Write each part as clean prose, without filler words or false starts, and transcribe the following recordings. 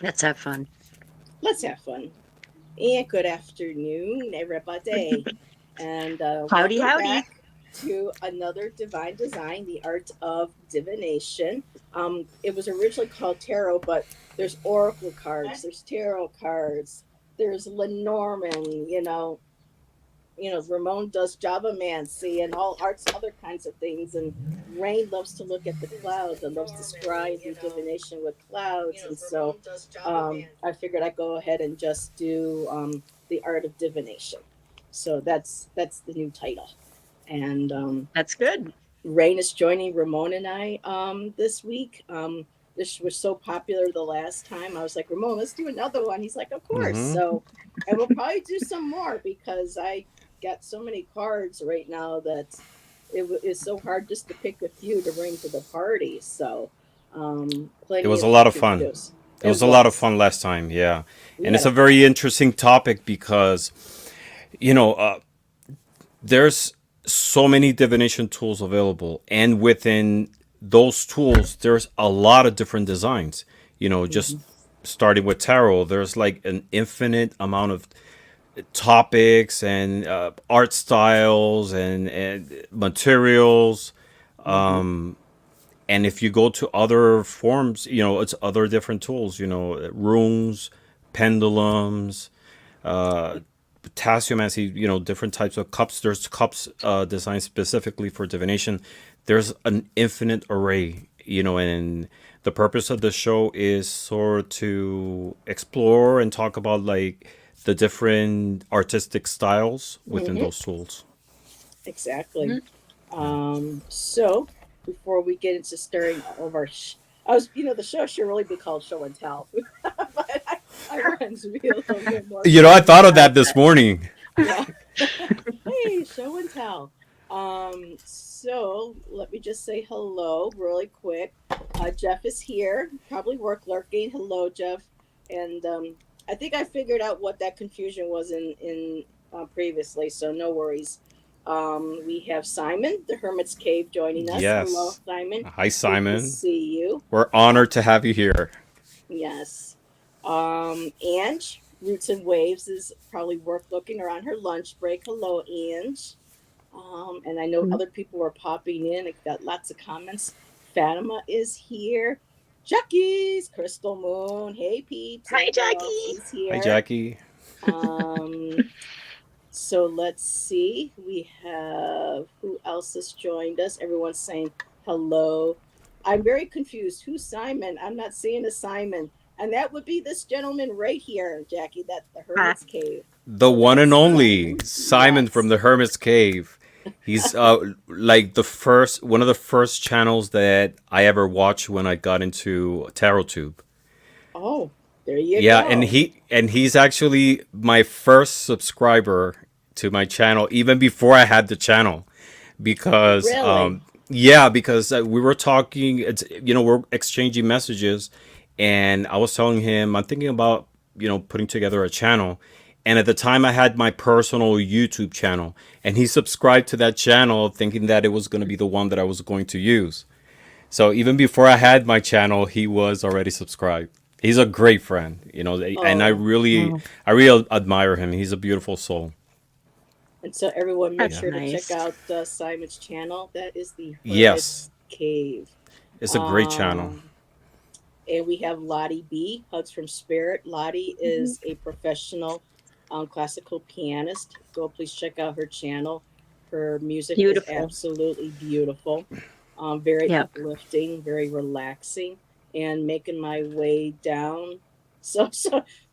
Let's have fun. Let's have fun. And good afternoon, everybody. And Howdy, welcome howdy. back to another Divine Design, the Art of Divination. It was originally called Tarot, but there's Oracle cards, there's Tarot cards, there's Lenormand, Ramon does Javamancy and all arts, other kinds of things. And Rain loves to look at the clouds and loves to scry and do divination with clouds. And so I figured I'd go ahead and just do the art of divination. So that's the new title. And That's good. Rain is joining Ramon and I this week. This was so popular the last time. I was like, Ramon, let's do another one. He's like, of course. Mm-hmm. So, and we'll probably do some more because I got so many cards right now that is so hard just to pick a few to bring to the party. So, It plenty was a of lot of to fun. choose. It It was a lot of was. fun last time, yeah. We And had it's a a very interesting topic because, you know, uh, there's so many divination tools available, and within those tools, there's a lot of different designs. Just mhm. starting with tarot, there's like an infinite amount of topics and art styles and materials. Mhm. And if you go to other forms, it's other different tools, runes, pendulums, potassiomancy, different types of cups. There's cups designed specifically for divination. There's an infinite array, and the purpose of the show is sort of to explore and talk about like the different artistic styles within Mhm. those tools. Exactly. Mhm. So before we get into starting all of our, the show should really be called Show and Tell, but I wanted to be a little bit more I thought of that personalized. this morning. Yeah. Hey, Show and Tell. So let me just say hello really quick. Jeff is here, probably work lurking. Hello, Jeff. And I think I figured out what that confusion was in previously, so no worries. We have Simon, the Hermit's Cave, joining us. Hello, Yes. Simon. Hi, Good to Simon. see you. We're Uh, honored to have you here. yes. Ange, Roots and Waves is probably work looking or on her lunch break. Hello, Ange. And I know other people were popping in. I got lots of comments. Fatima is here. Jackie's Crystal Moon. Hey peeps, Hi, everybody else Jackie. is Hi, here. Jackie. Um, so let's see. We have who else has joined us? Everyone's saying hello. I'm very confused. Who's Simon? I'm not seeing a Simon. And that would be this gentleman right here, Jackie, that the Hi. Hermit's Cave. The So one and that's only Simon. Simon from Yes. the Hermit's Cave. He's like one of the first channels that I ever watched when I got into Tarot Tube. Oh, there you Yeah, and go. he's actually my first subscriber to my channel even before I had the channel because Really? yeah, because we were talking, we're exchanging messages, and I was telling him I'm thinking about putting together a channel. And at the time, I had my personal YouTube channel, and he subscribed to that channel thinking that it was going to be the one that I was going to use. So even before I had my channel, he was already subscribed. He's a great friend, and Oh, I really admire him. He's a beautiful soul. and so everyone make That's Yeah. sure to check nice. out Simon's channel. That is the Yes, Hermit's Cave. it's a great channel. Um, and we have Lottie B, Hugs from Spirit. Lottie Mhm. is a professional classical pianist. Go please check out her channel. Her music is Beautiful. absolutely beautiful, very Yep. uplifting, very relaxing. And making my way down. So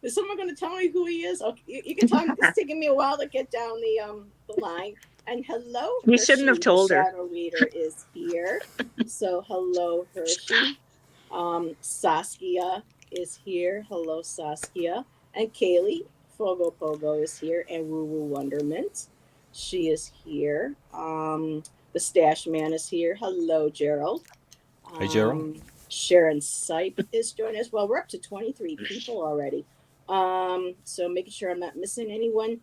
is someone going to tell me who he is? Okay, you can tell me. This is taking me a while to get down the line. And hello, You shouldn't have Hershey, the told her. shadow reader is here. So hello, Hershey. Saskia is here. Hello, Saskia. And Kaylee, Fogo Pogo is here. And Woo Woo Wonderment, she is here. The Stash Man is here. Hello, Gerald. Hi, Gerald. Sharon Sipe is joining us. Well, we're up to 23 people already. So making sure I'm not missing anyone.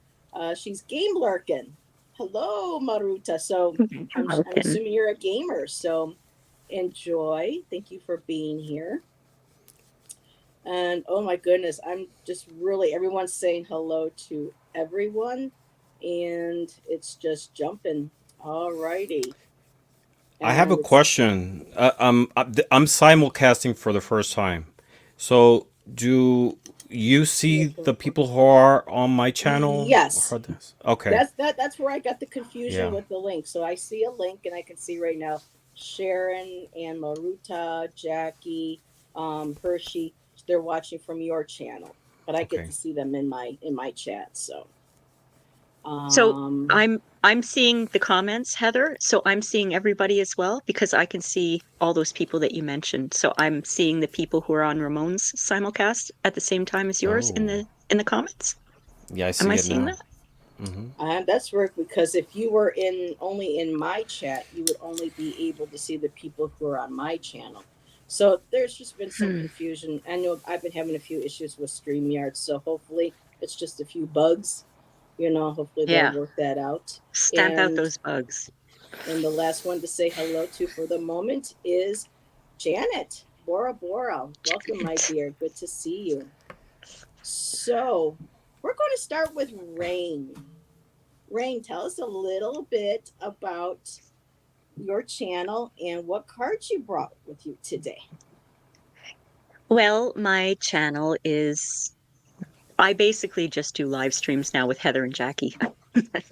She's game lurking. Hello, Maruta. So I'm Welcome. assuming you're a gamer. So enjoy. Thank you for being here. And oh my goodness, I'm just really, everyone's saying hello to everyone, and it's just jumping. All righty. I have a And it's question. I'm simulcasting for the first time. So, do you see the people who are on my channel? yes, Or this? Okay. that's where I got the confusion Yeah. with the link. So I see a link, and I can see right now Sharon and Maruta, Jackie, Hershey. They're watching from your channel, but I get to Okay. see them in my chat. So So um, I'm seeing the comments, Heather. So I'm seeing everybody as well because I can see all those people that you mentioned. So I'm seeing the people who are on Ramon's simulcast at the same time as yours Oh. in the comments. Yeah, I Am I see it seeing now. that? Mm-hmm. that's work because if you were in only in my chat, you would only be able to see the people who are on my channel. So there's just been some Hmm. confusion. I know I've been having a few issues with StreamYard, so hopefully it's just a few bugs. Hopefully they'll Yeah. work that out. Stamp out And those bugs. the last one to say hello to for the moment is Janet Bora Bora. Welcome, my dear. Good to see you. So we're going to start with Rain. Rain, tell us a little bit about your channel and what cards you brought with you today. Well, my channel is I basically just do live streams now with Heather and Jackie.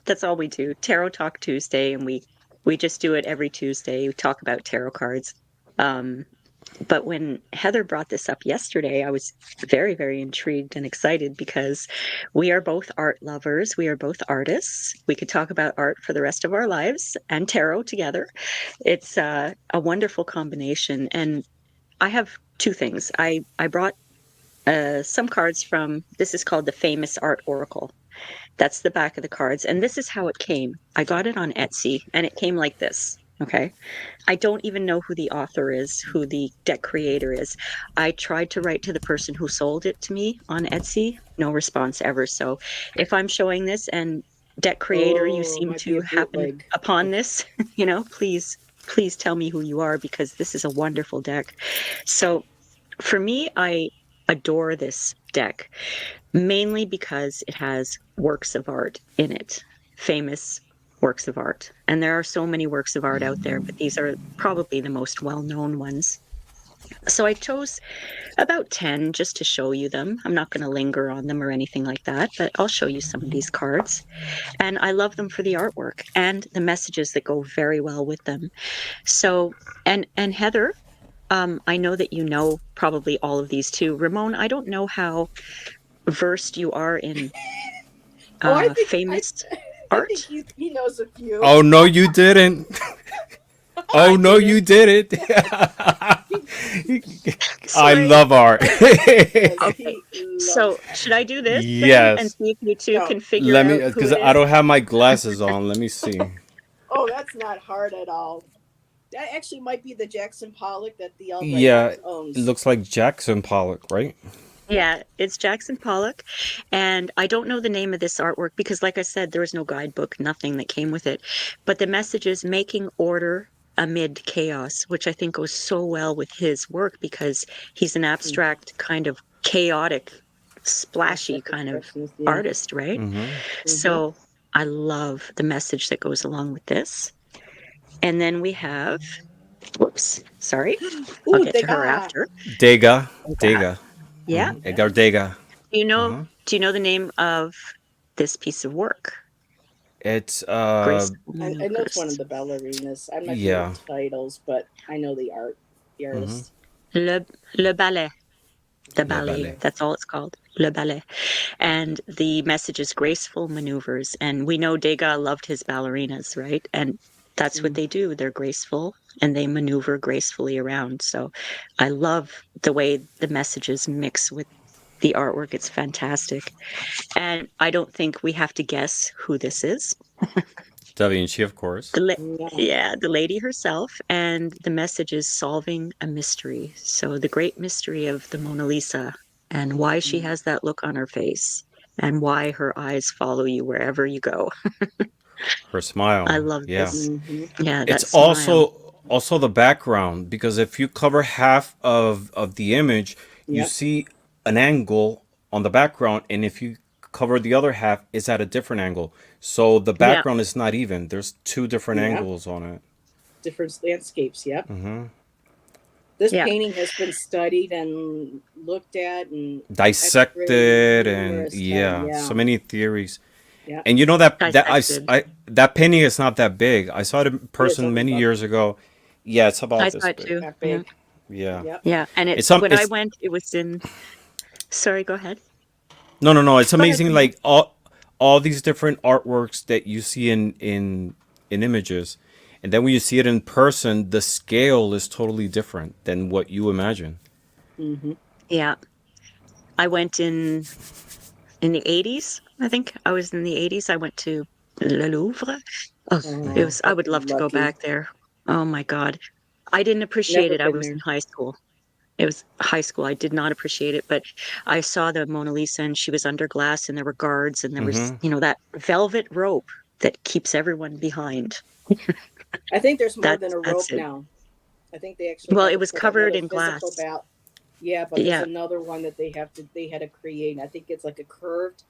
That's all we do. Tarot Talk Tuesday, and we just do it every Tuesday. We talk about tarot cards. Um, but when Heather brought this up yesterday, I was very, very intrigued and excited because we are both art lovers. We are both artists. We could talk about art for the rest of our lives and tarot together. It's a wonderful combination. And I have two things. I brought some cards from this is called the Famous Art Oracle. That's the back of the cards. And this is how it came. I got it on Etsy and it came like this. Okay. I don't even know who the author is, who the deck creator is. I tried to write to the person who sold it to me on Etsy. No response ever. So if I'm showing this and deck creator, you Oh, it seem might be to a happen bootleg. upon this, please tell me who you are because this is a wonderful deck. So for me, I adore this deck mainly because it has works of art in it, famous works of art. And there are so many works of art out there, but these are probably the most well known ones. So I chose about 10 just to show you them. I'm not going to linger on them or anything like that, but I'll show you some of these cards. And I love them for the artwork and the messages that go very well with them. So, and Heather, I know that you know probably all of these too. Ramon, I don't know how versed you are in Oh, I think I famous I think art. he knows a few. Oh no, you didn't. Oh I no, you didn't. didn't. He So I love art. does. okay. He So loves art. should I do this then and Yes. see if you two Go. can figure Let me, out who because it I is? don't have my glasses on. Let me see. Oh, that's not hard at all. That actually might be the Jackson Pollock that the Albright Yeah, House it owns. looks like Jackson Pollock, right? Yeah, it's Jackson Pollock. And I don't know the name of this artwork because, like I said, there was no guidebook, nothing that came with it. But the message is making order amid chaos, which I think goes so well with his work because he's an Mm, abstract, kind of chaotic, splashy abstract kind of expressionist, yeah. artist, right? Mm-hmm. Mm-hmm. So I love the message that goes along with this. And then we have, whoops, sorry, I'll Ooh, get they to her got. after. Degas. Yeah. Degas. Yeah. Edgar Degas. Do you know, Uh-huh. do you know the name of this piece of work? It's Graceful I know it's one of Maneuvers. the ballerinas. I'm not good yeah. with titles, but I know the Mm-hmm. artist. Le, Le Ballet. The Le ballet. ballet. That's all it's called. Le Ballet. And the message is graceful maneuvers. And we know Degas loved his ballerinas, right? And that's what Mm. they do. They're graceful and they maneuver gracefully around. So I love the way the messages mix with the artwork. It's fantastic. And I don't think we have to guess who this is. Da Vinci, of course. The Yeah. yeah, the lady herself, and the message is solving a mystery. So the great mystery of the Mona Lisa and why she Mm. has that look on her face and why her eyes follow you wherever you go. Her I smile. love Yeah. this. Mm-hmm. Yeah, It's that smile. also the background because if you cover half of the image, you Yep. see an angle on the background, and if you cover the other half, it's at a different angle. So the Yeah. background is not even. There's two different Yeah. angles on it. Different landscapes. Yep. Hmm. This Yeah. painting has been studied and looked at and x-rayed Dissected, and numerous times. so Yeah. many theories. Yeah. And you know Dissected. that painting is not that big. I saw it in It's person only many about years ago. Yeah, it's I about this saw it big. too. that Yeah. big. Yeah, Yep. Yeah. And it's some. when I It's went, it was in. Sorry, go ahead. no. It's Go ahead, amazing. Ramon. Like all these different artworks that you see in images, and then when you see it in person, the scale is totally different than what you imagine. Mm-hmm. Yeah. I went in the 80s. I think I was in the 80s. I went to Le Louvre. Oh, it Oh, was, I would love to go lucky. back there. Oh my God. I didn't appreciate Never it. I been was in there. high school. It was high school. I did not appreciate it, but I saw the Mona Lisa and she was under glass and there were guards and there was, Hmm. that velvet rope that keeps everyone behind. I think there's more than That's a that's rope it. now. I think they actually Well, had it to was put covered another in physical glass. bout. Yeah, but there's Yeah. another one that they had to create. I think it's like a curved,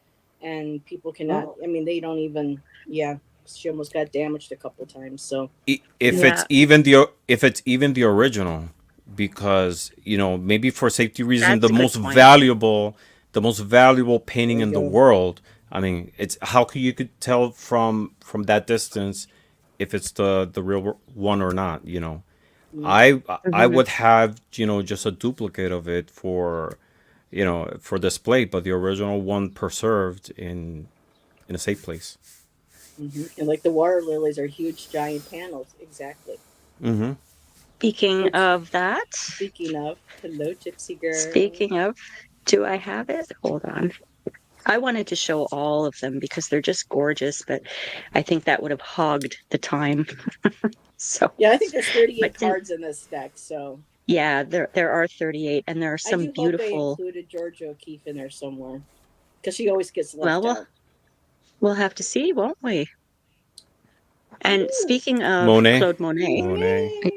and people cannot. Oh. I mean, they don't even. Yeah, she almost got damaged a couple times. So Yeah. If it's even the original, because maybe for safety reasons, That's a good point. the most valuable painting in the original. world. I mean, it's how you could tell from that distance if it's the real one or not. Mm. I Hmm. would have just a duplicate of it for display, but the original one preserved in a safe place. And like the water lilies are huge, giant panels. Exactly. Hmm. Speaking Which, of that, speaking of, hello, Gypsy girl. speaking of, do I have it? Hold on. I wanted to show all of them because they're just gorgeous, but I think that would have hogged the time. So, Yeah, I think there's but 38 cards in this deck. So yeah, there are 38 and there are I some do hope they beautiful. included Georgia O'Keeffe in there somewhere because she always gets Well, left we'll out. we'll have to see, won't we? And Ooh, speaking of Monet. Claude Monet, Monet. Monet.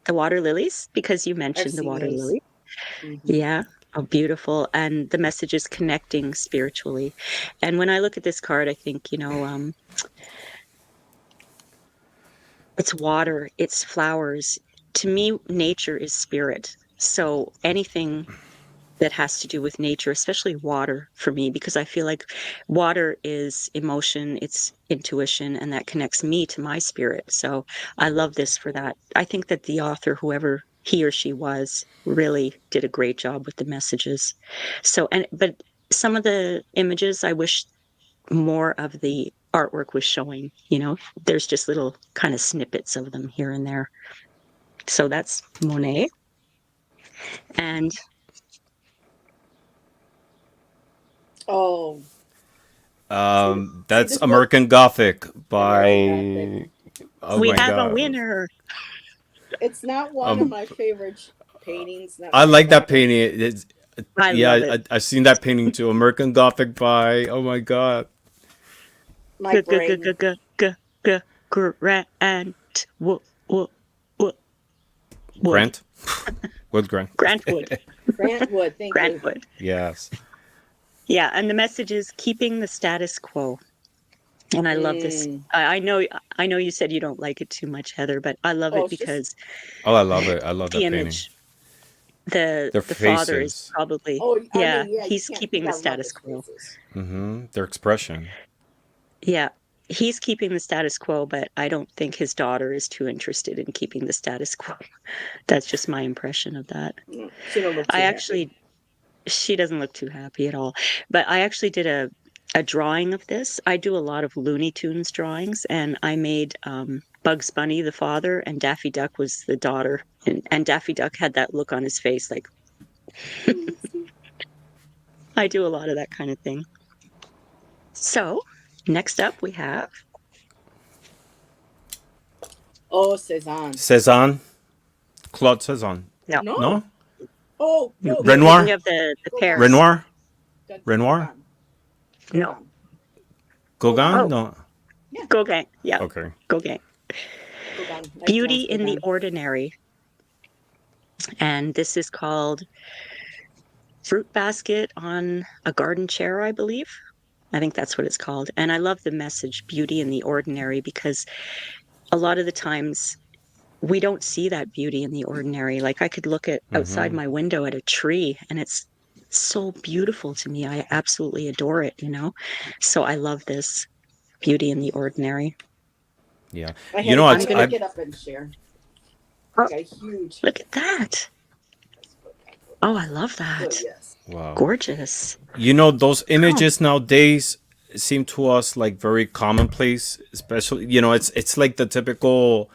the water lilies, because you I've mentioned the seen water those. lily. Hmm. Yeah. Oh, beautiful. And the message is connecting spiritually. And when I look at this card, I think, it's water, it's flowers. To me, nature is spirit. So anything that has to do with nature, especially water for me, because I feel like water is emotion, it's intuition, and that connects me to my spirit. So I love this for that. I think that the author, whoever he or she was, really did a great job with the messages. But some of the images, I wish more of the artwork was showing, there's just little kind of snippets of them here and there. So that's Monet. And Oh, see, That's this was American Gothic American Gothic. by. Oh we my have a god. winner. It's not one of Um, my favorite paintings. Not I my like that favorite. painting. It's I yeah. love it. I've seen that painting too. American Gothic by. Oh my god. My brain. Grant. What, Wood. Grant. With Grant. Grant Wood. Grant Wood. Thank Grant you. Wood. Yes. Yeah, and the message is keeping the status quo. And I love this. Mm. I know you said you don't like it too much, Heather, but I love Oh, it it's just. because Oh, I love it. I love the that painting. image, the Their the father is faces. probably, Oh, I yeah, mean, yeah. You he's can't. You keeping the gotta love status his quo. faces. Their expression. Yeah, he's keeping the status quo, but I don't think his daughter is too interested in keeping the status quo. That's just my impression of that. She don't look I too happy. actually, she doesn't look too happy at all. But I actually did a drawing of this. I do a lot of Looney Tunes drawings, and I made Bugs Bunny the father, and Daffy Duck was the daughter. And Daffy Duck had that look on his face, like I do a lot of that kind of thing. So next up we have Oh, Cezanne. Cezanne. Claude Cezanne. no, No. No. Oh no. you're thinking Renoir. of the Gauguin. pears. Renoir. Renoir. Gauguin. No, Gauguin. oh, No. Yeah, Gauguin. Yeah, Okay. Gauguin. Gauguin. I Beauty pronounce in the Gauguin. Ordinary, and this is called fruit basket on a garden chair, I believe. I think that's what it's called. And I love the message, beauty in the ordinary, because a lot of the times we don't see that beauty in the ordinary. Like I could look at outside Mm-hmm. my window at a tree and it's so beautiful to me. I absolutely adore it, you know? So I love this beauty in the ordinary. Yeah. I You had to know, I'm it's pick gonna, I. it up and share. oh, Got a huge. look at that. Oh, I love So that. yes. Wow. Gorgeous. You know, those Oh, images nowadays seem to us like very commonplace, especially, you know, it's like the typical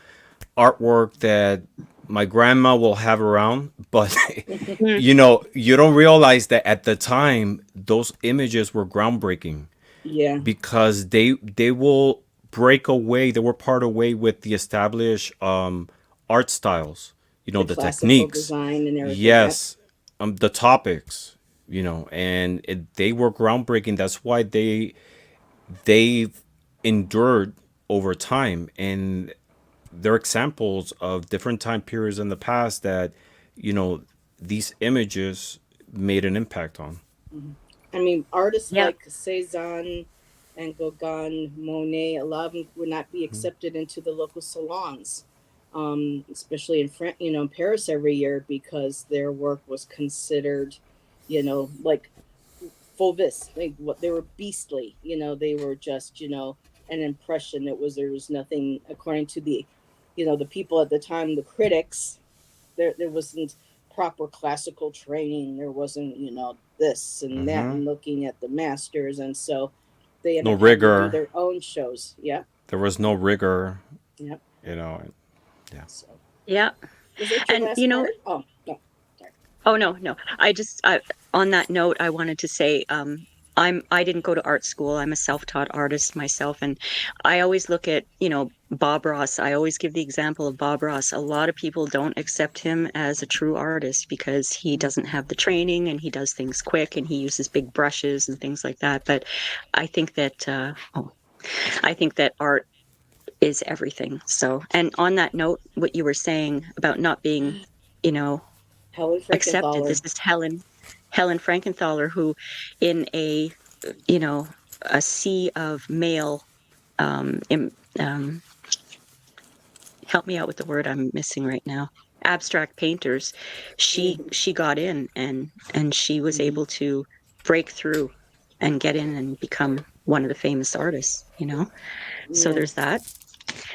artwork that my grandma will have around, but mm, you know, you don't realize that at the time those images were groundbreaking Yeah. because they will break away, they were part away with the established art styles, you know, The the classical techniques, design and everything. Yep. yes, the topics, you know, and they were groundbreaking. That's why they've endured over time, and they're examples of different time periods in the past that, you know, these images made an impact on. Mhm. I mean, artists yeah. like Cezanne and Gauguin, Monet, a lot of them would not be accepted into the local salons, especially in in Paris every year because their work was considered, like fauvisque. Like what they were beastly. They were just an impression. There was nothing according to the people at the time, the critics. There wasn't proper classical training. There wasn't this and that Hmm. and looking at the masters, and so they end No up having to do rigor. their own shows. Yep. There was no rigor, Yep. you know. Yeah. So Yeah. was that your And, last card? Oh no, sorry. oh no, no. On that note, I wanted to say, I didn't go to art school. I'm a self-taught artist myself, and I always look at, Bob Ross. I always give the example of Bob Ross. A lot of people don't accept him as a true artist because he doesn't have the training and he does things quick and he uses big brushes and things like that. But I think that, I think that art is everything. So, and on that note, what you were saying about not being, you know, Helen accepted. Frankenthaler. This is Helen Frankenthaler, who, in you know, a sea of male, im, help me out with the word I'm missing right now. Abstract painters, Hmm. she got in and she was Hmm. able to break through and get in and become one of the famous artists. So Yeah, there's that.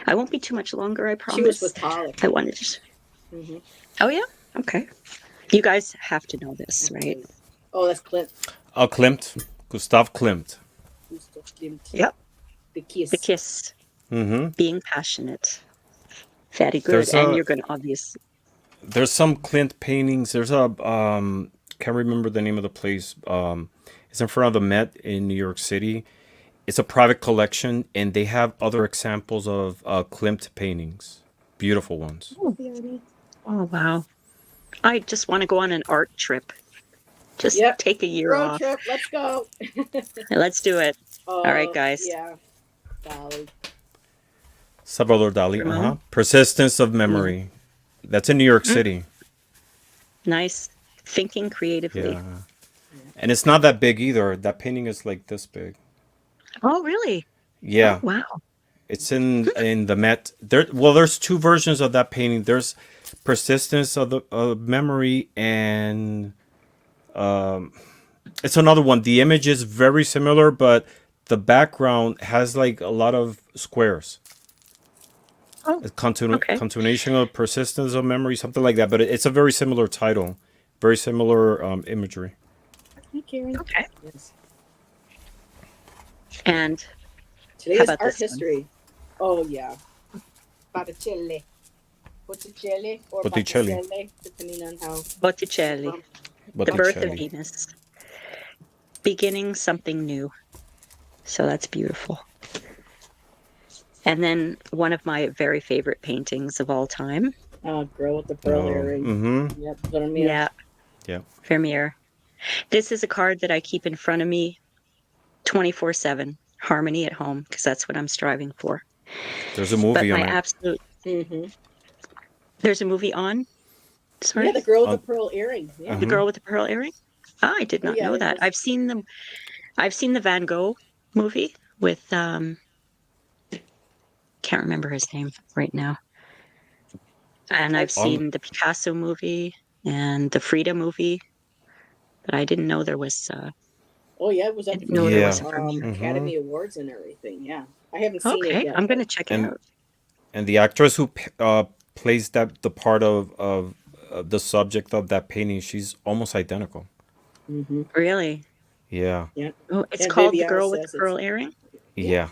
I won't be too much longer, I she was promise. with Pollock. I wanted to. Hmm. Oh yeah, okay. You guys have to know this, right? Okay. Oh, that's Clint. Klimt, Gustav Klimt. Gustav Klimt. Yep. The The Kiss. kiss, Hmm. being passionate. Very good. There's And a you're going to obviously. there's some Klimt paintings. There's a can't remember the name of the place. It's in front of the Met in New York City. It's a private collection, and they have other examples of Klimt paintings, beautiful ones. Oh, oh, wow. I just want to go on an art trip. Just Yep. take a year Road off. trip. Let's go. Let's do it. All right, Oh guys. yeah, Dolly. Salvador Dali. Uh huh. Ramon? Persistence of Yeah. Memory. That's in New York Mm, City. nice. Thinking creatively. Yeah, Yeah. and it's not that big either. That painting is like this big. Oh, really? Oh, Yeah, wow. it's in the Met. There, well, there's two versions of that painting. There's Persistence of the Memory, and it's another one. The image is very similar, but the background has like a lot of squares. Oh, A okay. continuation of Persistence of Memory, something like that. But it's a very similar title, very similar imagery. Hi, Karen. Okay. Yes. And Today how is about art this one? history. Oh yeah, Botticelli, Botticelli or Botticelli, Botticelli, depending on how you're Botticelli, from. The Birth of Botticelli. Botticelli. Venus, beginning something new. So that's beautiful. And then one of my very favorite paintings of all time. Girl with the pearl Oh, earring. mm-hmm. Yep, Vermeer. Yeah, Yeah. Vermeer. This is a card that I keep in front of me 24/7. Harmony at home, because that's what I'm striving for. There's a But movie on my it. absolute, Hmm. there's a movie on, Yeah, sorry, the girl with the On, pearl earring. Yeah. The uh-huh. Girl with the Pearl Earring. Oh, I did Oh not yeah, know it that. was. I've seen the Van Gogh movie with can't remember his name right now. And I I've All seen the Picasso movie and the Frida movie, but I didn't know there was Oh yeah, it was I up didn't for know there yeah. was a premiere. Hmm. Academy Awards and everything. Yeah, I haven't seen it Okay, yet, I'm but gonna check it And out. the actress who plays the part of the subject of that painting, she's almost identical. hmm Really? Yeah. yeah. Oh, it's And called The Viviana Girl with the says it's Pearl Earring? yeah. Yeah.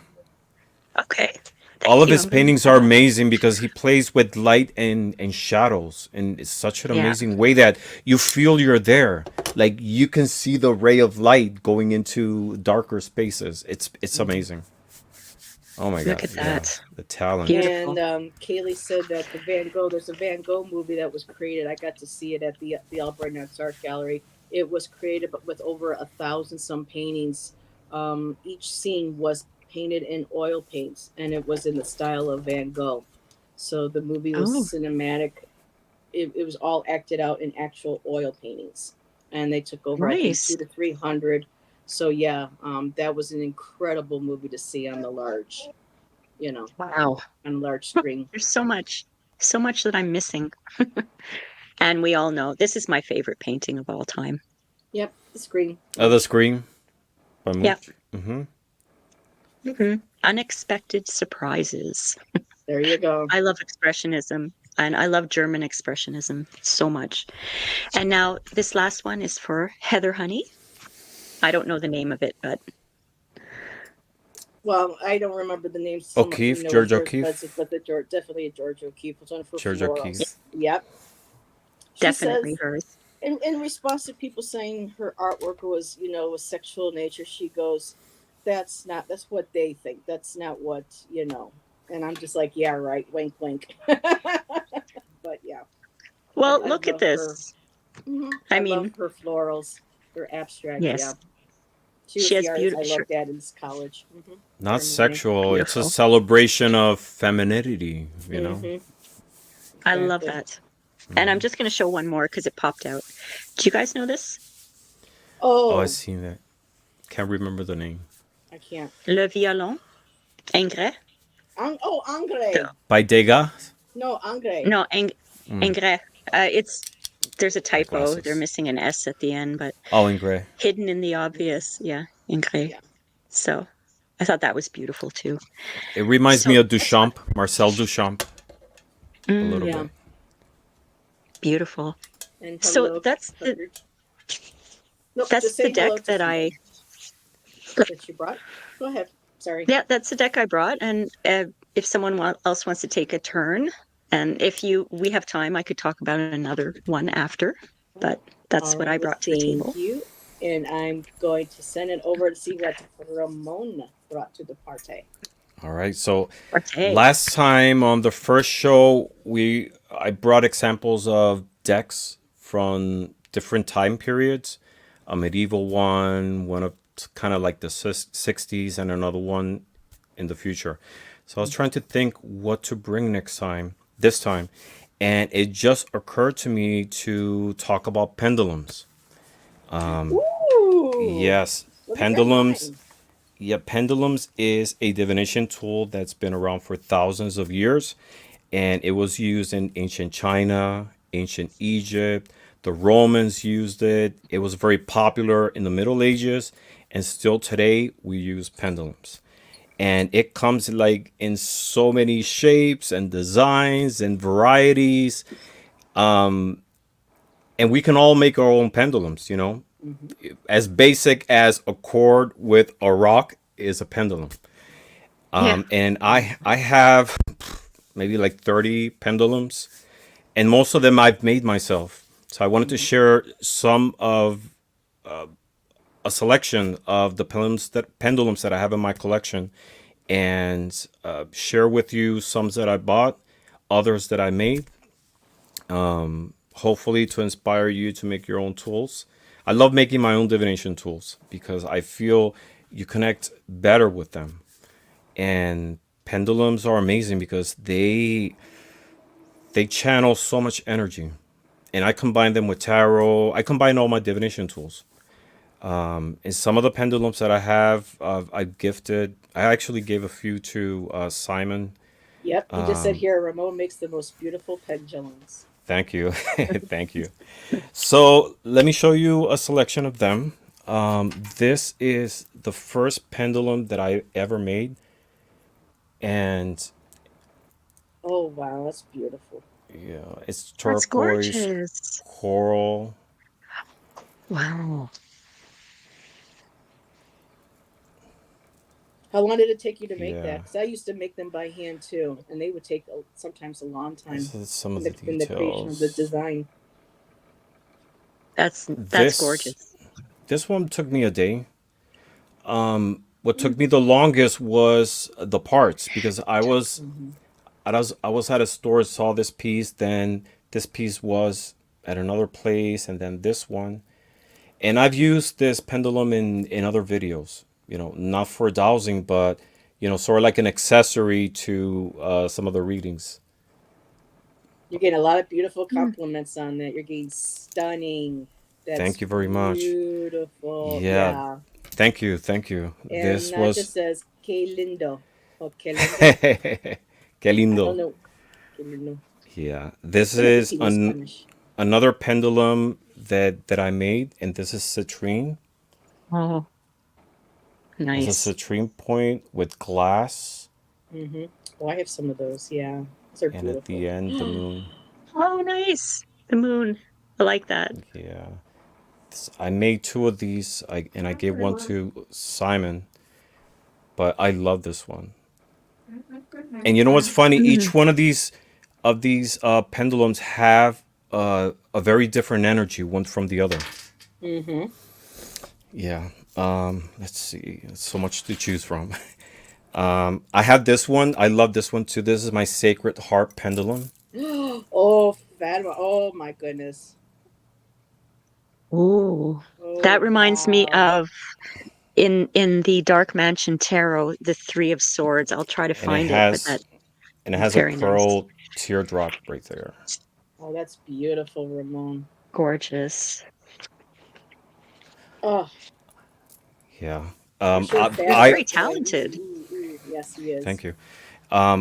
Okay. All Thank of you. his I'm gonna look paintings that are up. amazing because he plays with light and shadows in such an Yeah. amazing way that you feel you're there. Like you can see the ray of light going into darker spaces. It's hmm amazing. Oh my Look god. at Yeah. that. The talent. And Beautiful. Kaylee said that the Van Gogh, there's a Van Gogh movie that was created. I got to see it at the Albright Arts Art Gallery. It was created, but with over 1,000 some paintings. Each scene was painted in oil paints, and it was in the style of Van Gogh. So the movie was Oh, cinematic. It was all acted out in actual oil paintings, and they took over I think nice. 200 to 300. So yeah, that was an incredible movie to see on the large, you know, Wow. on a large screen. There's so much that I'm missing. And we all know this is my favorite painting of all time. Yep, the screen. The Yep, Scream by Moon. Yeah. Unexpected surprises. there you go. I love expressionism and I love German expressionism so much. And now this last one is for Heather Honey. I don't know the name of it, but Well, I don't remember the names. Some we O'Keefe, know of George hers, O'Keefe. but the George, definitely a George O'Keeffe was one of her George yeah, O'Keefe. florals. Yep. She definitely says hers. in response to people saying her artwork was, was sexual in nature, she goes, that's what they think. That's not what, you know. And I'm just like, yeah, right, wink, wink. But yeah, Well, I look at love her. this. I I love mean, her florals. They're abstract, yes, yeah. She was she the has artist I beautiful, looked at in college. Not Germany. sexual. It's a beautiful. celebration of femininity, you know? Mm-hmm. I love Exactly. that. And I'm just going to show one more because it popped out. Do you guys know this? Oh, I've Oh, seen that. Can't remember the name. I can't. Le violon, Ingres. Oh, The, Angre. By Degas? No, Angre. no, Mm, Ingres. It's there's a my typo. They're glasses. missing an S at the end, but Oh, in gray. hidden in the obvious. Yeah, Ingres. Yeah. So I thought that was beautiful too. It reminds me So of that's what. Duchamp, Marcel Duchamp, a little Mm, Yeah. bit. And beautiful. hello, So Tucker. Nope, just that's say the hello deck to that Susan I. that you brought. Go ahead. Sorry. Yeah, that's the deck I brought. And if someone else wants to take a turn, and if we have time, I could talk about another one after. But All that's what right. I Well, brought to the thank table. you. And I'm going to send it over to see what Ramon brought to the party. All right. So Okay. last time on the first show, I brought examples of decks from different time periods. A medieval one of kind of like the 60s, and another one in the future. So I was trying to think what to bring this time, and it just occurred to me to talk about pendulums. Ooh, Yes, what a great pendulums. mind. Yeah, pendulums is a divination tool that's been around for thousands of years, and it was used in ancient China, ancient Egypt. The Romans used it. It was very popular in the Middle Ages, and still today we use pendulums. And it comes like in so many shapes and designs and varieties, and we can all make our own pendulums, Mm-hmm. as basic as a cord with a rock is a pendulum. Yeah. And I have maybe like 30 pendulums, and most of them I've made myself. So I wanted to Mm-hmm. share some of a selection of the pendulums that I have in my collection, and share with you some that I bought, others that I made, hopefully to inspire you to make your own tools. I love making my own divination tools because I feel you connect better with them. And pendulums are amazing because they channel so much energy. And I combine them with tarot. I combine all my divination tools. And some of the pendulums that I have, I've gifted. I actually gave a few to Simon. Yep, he just said Um, here, Ramon makes the most beautiful pendulums. Thank you. Thank you. So let me show you a selection of them. This is the first pendulum that I ever made. And Oh wow, that's beautiful. yeah, it's That's turquoise, gorgeous. coral. Wow. How long did it take you to make that? Yeah, Because I used to make them by hand too, and they would take sometimes a long this time is some of in the the creation of the details. design. That's This gorgeous. this one took me a day. What took me the longest was the parts because Mm-hmm. I was at a store, saw this piece, then this piece was at another place, and then this one. And I've used this pendulum in other videos, not for dowsing, but sort of like an accessory to some of the readings. You're getting a lot of beautiful Mm. compliments on that. You're getting stunning. That's Thank you very much. beautiful. Yeah, Yeah. thank you, thank you. And This Naja was says, que lindo. Or que lindo. qué I don't lindo. know. Que lindo. Yeah, this Let me is see in Spanish. another pendulum that I made, and this is citrine. Oh, It's a nice. citrine point with glass, Mm-hmm. Oh, I have some of those. Yeah. Those are and at beautiful. the end, the moon. Oh, nice. The moon. I like that. Yeah, I made two of these, and I gave one to Simon, but I love this one. And you know what's funny? Mm. Each one of these pendulums have a very different energy one from the other. Mm-hmm. Yeah. Let's see. So much to choose from. I have this one. I love this one too. This is my Sacred Heart pendulum. Oh, Fatima. Oh, my goodness. Ooh. That Oh, reminds me wow. of in the Dark Mansion Tarot, the Three of Swords. I'll try to And it find it, but has that's and it has a very nice. pearl teardrop right there. Oh, that's beautiful, Ramon. Gorgeous. Oh, Yeah. I'm sure You're Fatima very is going, talented. ooh, ooh. Yes, he is. Thank you.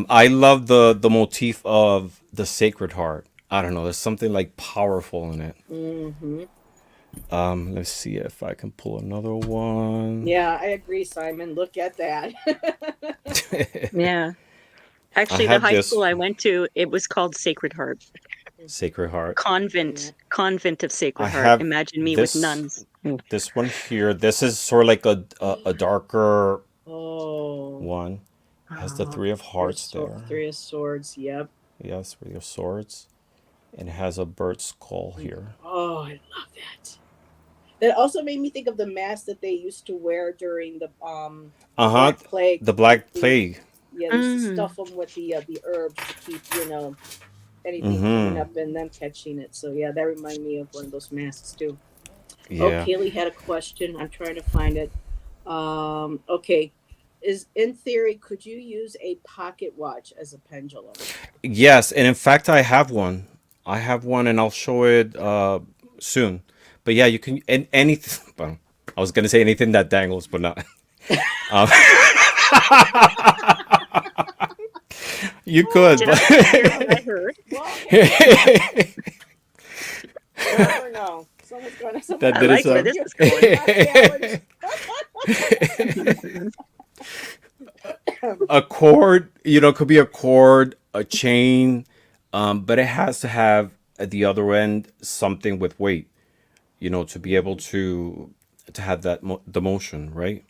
I love the motif of the Sacred Heart. I don't know. There's something like powerful in it. Mm-hmm. Let's see if I can pull another one. Yeah, I agree, Simon. Look at that. Yeah. I Actually, the have high school this I went to, it was called Sacred Heart. Sacred Heart. Yeah. Convent of I Sacred Heart. have Imagine me with this nuns. Mm. this one here. This is sort of like a darker Oh, one. Has the Oh, Three of Hearts there. Three of Swords. Yep. Yes, Three of Swords. And it has a bird skull here. Oh, I love that. That also made me think of the mask that they used to wear during the Uh-huh. Black Plague. The Black They, Plague. yeah, they used to mm. stuff them with the herbs to keep anything coming Mm-hmm. up and them catching it. So yeah, that reminded me of one of those masks too. Oh, Yeah. Kaylee had a question. I'm trying to find it. Okay. Is in theory, could you use a pocket watch as a pendulum? Yes, and in fact I have one. I have one and I'll show it soon. But yeah, you can and anything well, I was gonna say anything that dangles, but not. Um, you could, Did but I just hear what I heard? Well, hey, you never know. Someone that I did it like where sound. this is going. A cord, could be a cord, a chain, but it has to have at the other end something with weight, to be able to have the motion, right?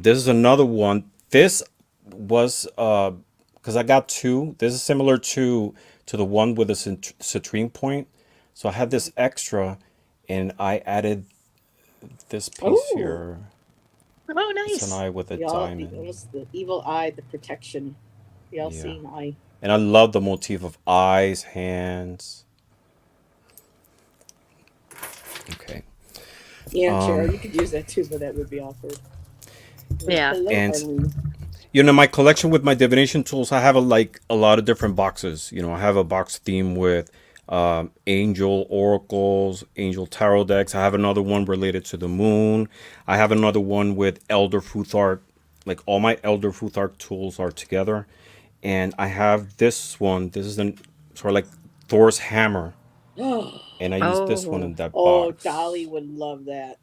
This is another one. This was because I got two. This is similar to the one with the citrine point. So I had this extra, and I added this piece Oh, here. Oh, It's an nice. eye with a diamond. almost the evil eye, the protection, the all Yeah. seeing eye. And I love the motif of eyes, hands. Okay. Yeah, Chair, Um, you could use that too, but that would be awkward. Yeah. Hello, and Arlene. my collection with my divination tools, I have like a lot of different boxes. I have a box theme with angel oracles, angel tarot decks. I have another one related to the moon. I have another one with Elder Futhark. Like all my Elder Futhark tools are together. And I have this one. This is an sort of like Thor's hammer. And I use this one Oh, in that Oh, Dolly box. would love that.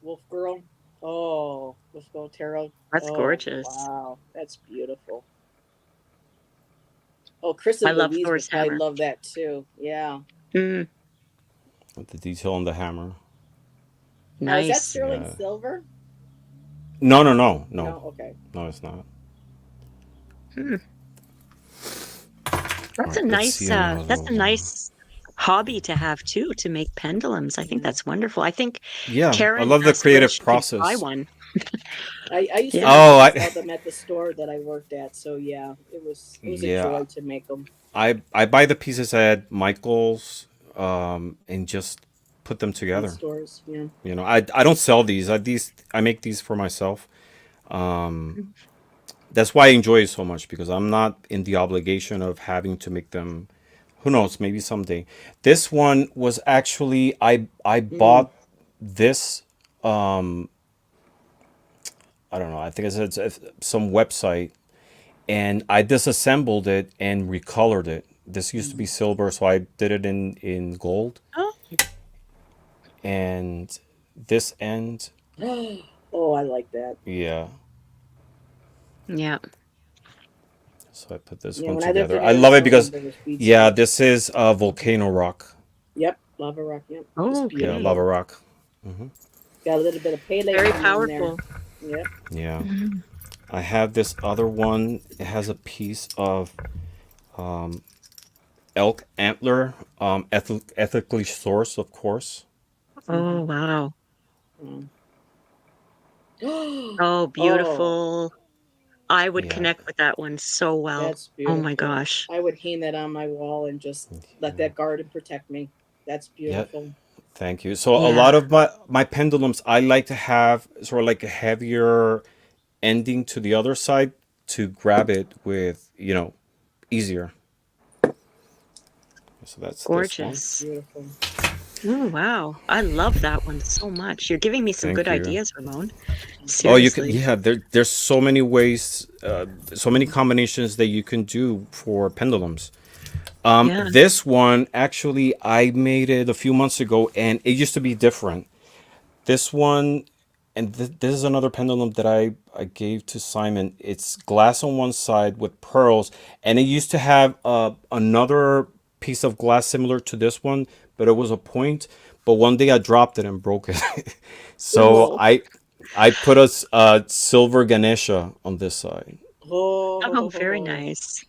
Wolf Girl. Oh, let's go, Tarot. that's Oh, gorgeous. wow. That's beautiful. Oh, Chris I and love Louise would Thor's probably hammer. love that too. Yeah. Mm, With the detail on the hammer. Now, is that nice. sterling Yeah. silver? No, no, no, no. No? Okay. No, it's not. Hmm. All right, let's see another That's a one. nice hobby to have too, to make pendulums. I think Yeah. that's wonderful. I think Yeah, I Karen love the asked where creative she could buy process. one. I used to Yeah. make Oh, them and I sell them at the store that I worked at. So yeah, it was a yeah, joy to make them I buy the pieces at Michael's and just put them in together. stores. Yeah. I don't sell these. I make these for myself. That's why I enjoy it so much because I'm not in the obligation of having to make them. Who knows? Maybe someday. This one was actually I Mm. bought this. I don't know. I think it's some website, and I disassembled it and recolored it. This used to be Mm. silver, so I did it in gold. Oh, And this end, Oh, I like that. yeah. yeah. So I put this Yeah, one when I lived together. in I love it Arizona, because, there was bead yeah, stores. this is volcano rock. Yep, lava rock. Yep, it's Yeah, Okay. lava beautiful. rock. Got a little bit of Very palladium in there. powerful. Yep. Yeah. Mhm. I have this other one. It has a piece of elk antler, ethically sourced, of course. Oh, Mm-hmm. wow. Mm. Oh, Oh, beautiful. I would Yeah. connect with that one so well. that's Oh my beautiful. gosh. I would hang that on my wall and just let Yeah. that garden protect me. That's Yeah. beautiful. Thank you. So a Yeah. lot of my pendulums, I like to have sort of like a heavier ending to the other side to grab it with, easier. So that's this one. Gorgeous. Beautiful. Oh, wow. I love that one so much. You're giving me some good Thank you. ideas, Ramon. Oh, you could, Seriously. yeah, there's so many ways, so many combinations that you can do for pendulums. Yeah. This one, actually, I made it a few months ago and it used to be different. This one, and this is another pendulum that I gave to Simon. It's glass on one side with pearls, and it used to have another piece of glass similar to this one, but it was a point. But one day I dropped it and broke it. So Oh, I put a silver Ganesha on this side. Oh, very oh, nice.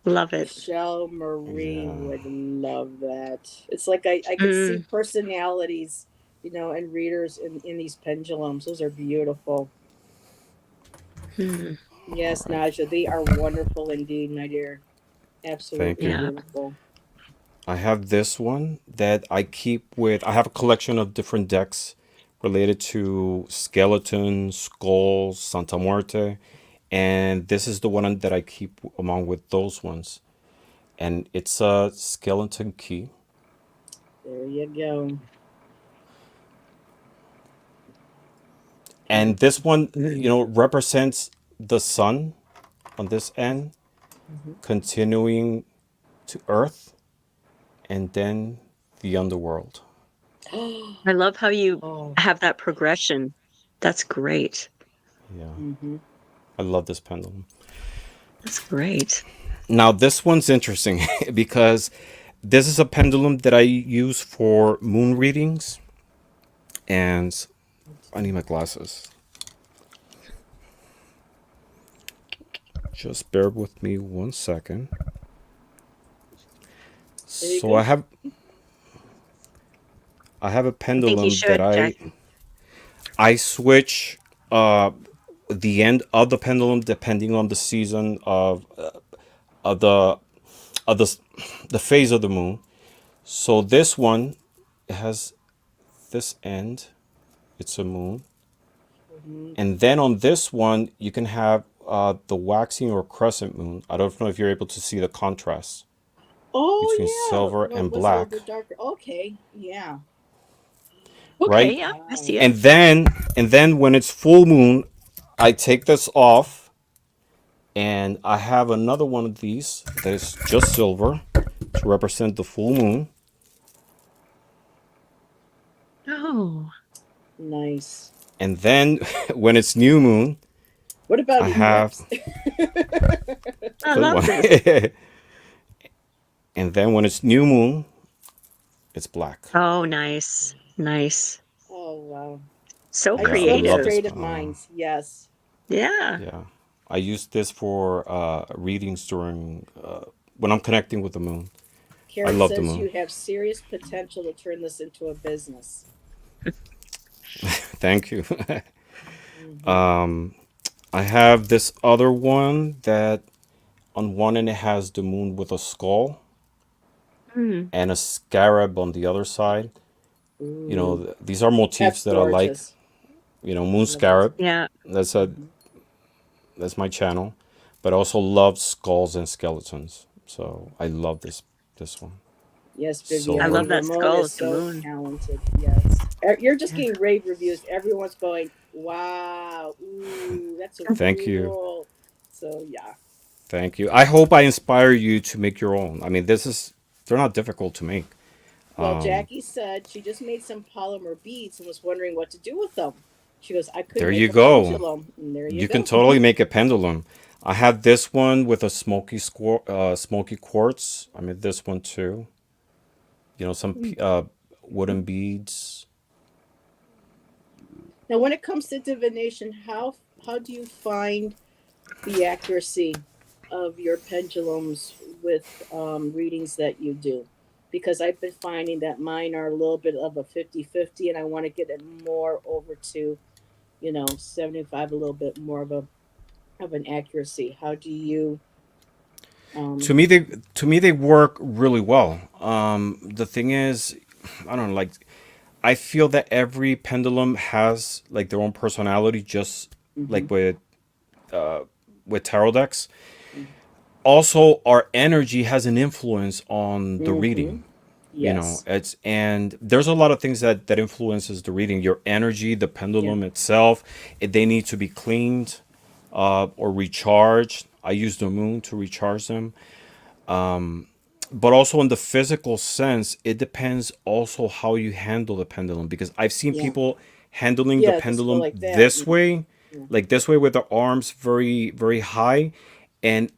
Love it. Michelle Marie Yeah. would love that. It's like I could see Mm, personalities, and readers in these pendulums. Those are beautiful. mm, All Yes, right. Naja, they are wonderful indeed, my dear. Thank Absolutely you. yeah. beautiful. I have this one that I keep with. I have a collection of different decks related to skeletons, skulls, Santa Muerte, and this is the one that I keep among with those ones. And it's a skeleton key. There you go. And this one, Mm. represents the sun on this end, Mhm. continuing to Earth, and then the underworld. I love how you Oh. have that progression. That's great. Yeah, Hmm. I love this pendulum. That's great. Now, this one's interesting because this is a pendulum that I use for moon readings, and I need my glasses. Just bear with me 1 second. There you So go. I have a I think you pendulum that should, Jackie. I switch the end of the pendulum depending on the season of the of the phase of the moon. So this one has this end. It's a moon. Hmm. And then on this one, you can have the waxing or crescent moon. I don't know if you're able to see the contrast. between Oh yeah, silver what and was a little black, bit darker. Okay, yeah. Okay, right? yeah, I Wow. see it. And then when it's full moon, I take this off, and I have another one of these that is just silver to represent the full moon. Oh, Nice. And then when it's new moon, What about I have eclipse? I good love one. this. And then when it's new moon, it's black. Oh, nice. Nice. Oh wow. So I Yeah, just I love these love this. creative. creative minds. Yes. Yeah. Yeah, I use this for readings during when I'm connecting with the moon. I Karen love the says moon. you have serious potential to turn this into a business. Thank you. Hmm. I have this other one that on one end it has the moon with a skull Hmm. and a scarab on the other side. Ooh, These are that's motifs that I like. gorgeous. Moon I love those. scarab. Yeah. That's a Hmm. that's my channel. But I also love skulls and skeletons. So I love this one. Yes, I Vivian. love Silver. And that Ramon skull is with the so moon. talented. Yes. You're just Yeah. getting rave reviews. Everyone's going, wow. Ooh, that's so Thank you. cool. So, yeah. Thank you. I hope I inspire you to make your own. I mean, they're not difficult to make. Well, Jackie said she just made some polymer beads and was wondering what to do with them. She goes, I could There make you a go. pendulum. And there you You can go. totally make a pendulum. I have this one with a smoky quartz. I made this one too. Some wooden beads. Now, when it comes to divination, how do you find the accuracy of your pendulums with readings that you do? Because I've been finding that mine are a little bit of a 50-50, and I want to get it more over to 75, a little bit more of an accuracy. How do you To um me, they work really well. The thing is, I don't know, like I feel that every pendulum has like their own personality, just mhm, like with tarot decks. Also, our energy has an influence on the reading. mhm, yes, And there's a lot of things that influences the reading. Your energy, the yeah, pendulum itself, they need to be cleaned or recharged. I use the moon to recharge them. But also in the physical sense, it depends also how you handle the pendulum, because I've seen yeah, people handling the yeah, just go pendulum like that. this way, Yeah, like this way with their arms very very high, and